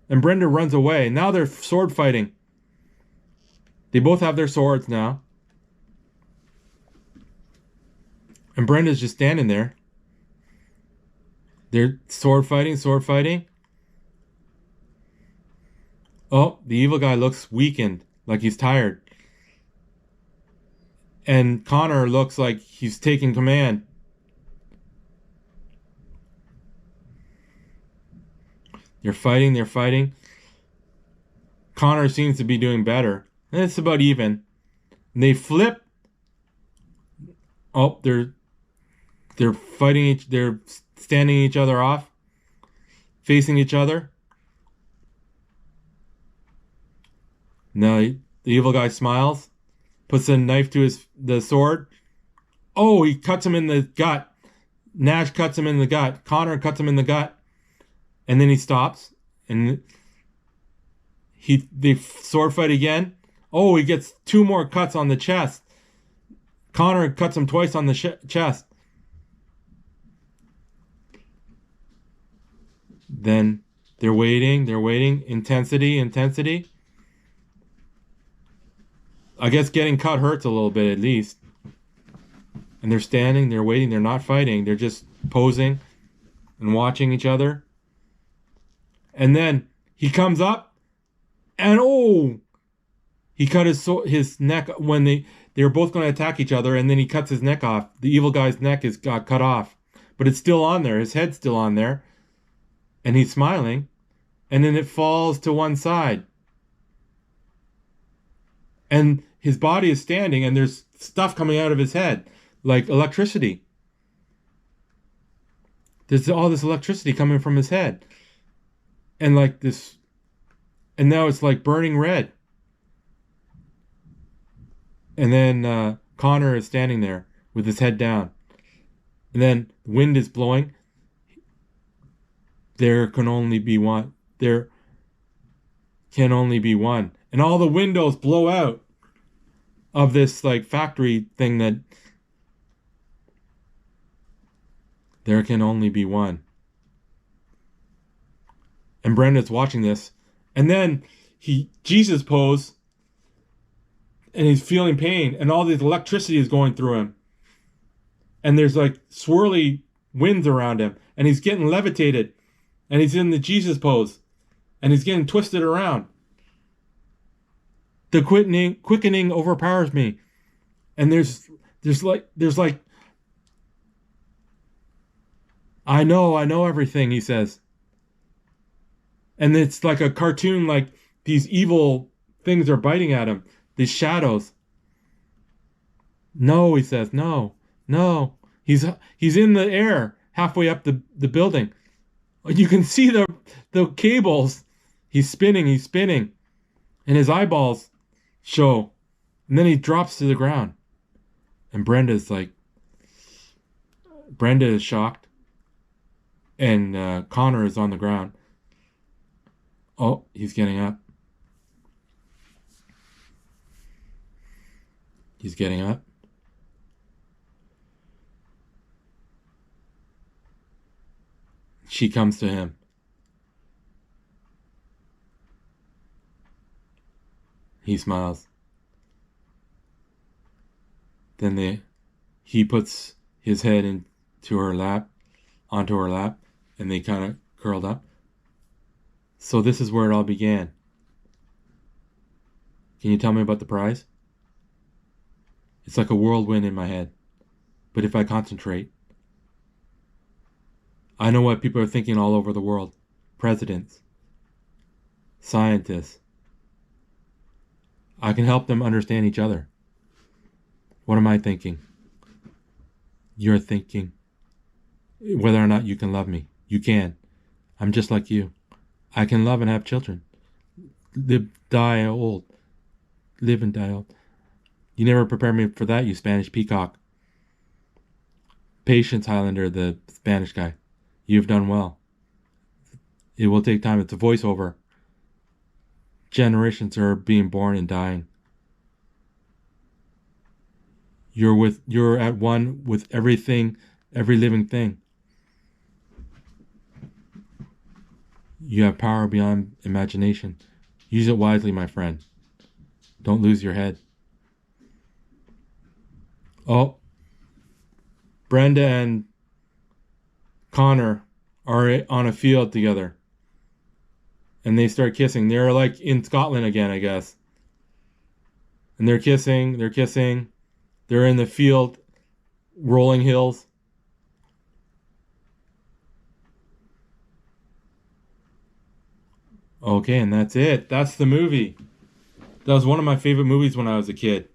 A: and Brenda runs away. Now they're sword fighting. They both have their swords now. And Brenda's just standing there. They're sword fighting. Oh, the evil guy looks weakened, like he's tired. And Connor looks like he's taking command. They're fighting. Connor seems to be doing better. And it's about even. And they flip. Oh, they're fighting they're standing each other off, facing each other. Now the evil guy smiles, puts a knife to the sword. Oh, he cuts him in the gut. Nash cuts him in the gut. Connor cuts him in the gut, and then he stops, and they sword fight again. Oh, he gets 2 more cuts on the chest. Connor cuts him twice on the chest. Then they're waiting. Intensity. I guess getting cut hurts a little bit at least. And they're standing, they're waiting, they're not fighting. They're just posing and watching each other. And then he comes up and he cut his neck when they were both going to attack each other, and then he cuts his neck off. The evil guy's neck got cut off but it's still on there. His head's still on there, and he's smiling, and then it falls to one side. And his body is standing, and there's stuff coming out of his head, like electricity. There's all this electricity coming from his head. And like this, and now it's like burning red. And then Connor is standing there with his head down. And then the wind is blowing. There can only be one. There can only be one. And all the windows blow out of this like factory thing that there can only be one. And Brenda's watching this. And then Jesus pose, and he's feeling pain, and all this electricity is going through him. And there's like swirly winds around him, and he's getting levitated, and he's in the Jesus pose, and he's getting twisted around. The quickening overpowers me. And there's like I know everything, he says. And it's like a cartoon, like these evil things are biting at him, these shadows. No, he says, no. He's in the air halfway up the building. You can see the cables. He's spinning, and his eyeballs show. And then he drops to the ground. And Brenda is shocked. And Connor is on the ground. Oh, he's getting up. He's getting up. She comes to him. He smiles. Then he puts his head onto her lap, and they kind of curled up. So this is where it all began. Can you tell me about the prize? It's like a whirlwind in my head. But if I concentrate, I know what people are thinking all over the world. Presidents, scientists. I can help them understand each other. What am I thinking? You're thinking whether or not you can love me. You can. I'm just like you. I can love and have children. Live, die old. Live and die old. You never prepared me for that, you Spanish peacock. Patience, Highlander, the Spanish guy. You've done well. It will take time. It's a voiceover. Generations are being born and dying. You're at one with everything, every living thing. You have power beyond imagination. Use it wisely, my friend. Don't lose your head. Oh, Brenda and Connor are on a field together. And they start kissing. They're like in Scotland again, I guess. And they're kissing. They're in the field, rolling hills. Okay, and that's it. That's the movie. That was one of my favorite movies when I was a kid.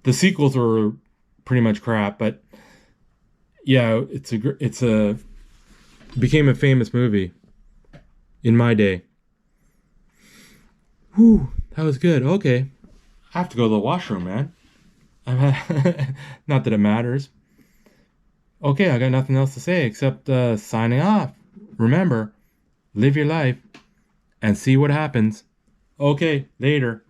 A: The sequels were pretty much crap, but yeah, it became a famous movie in my day. Whew, that was good. Okay, I have to go to the washroom, man. Not that it matters. Okay, I got nothing else to say except signing off. Remember, live your life and see what happens. Okay, later.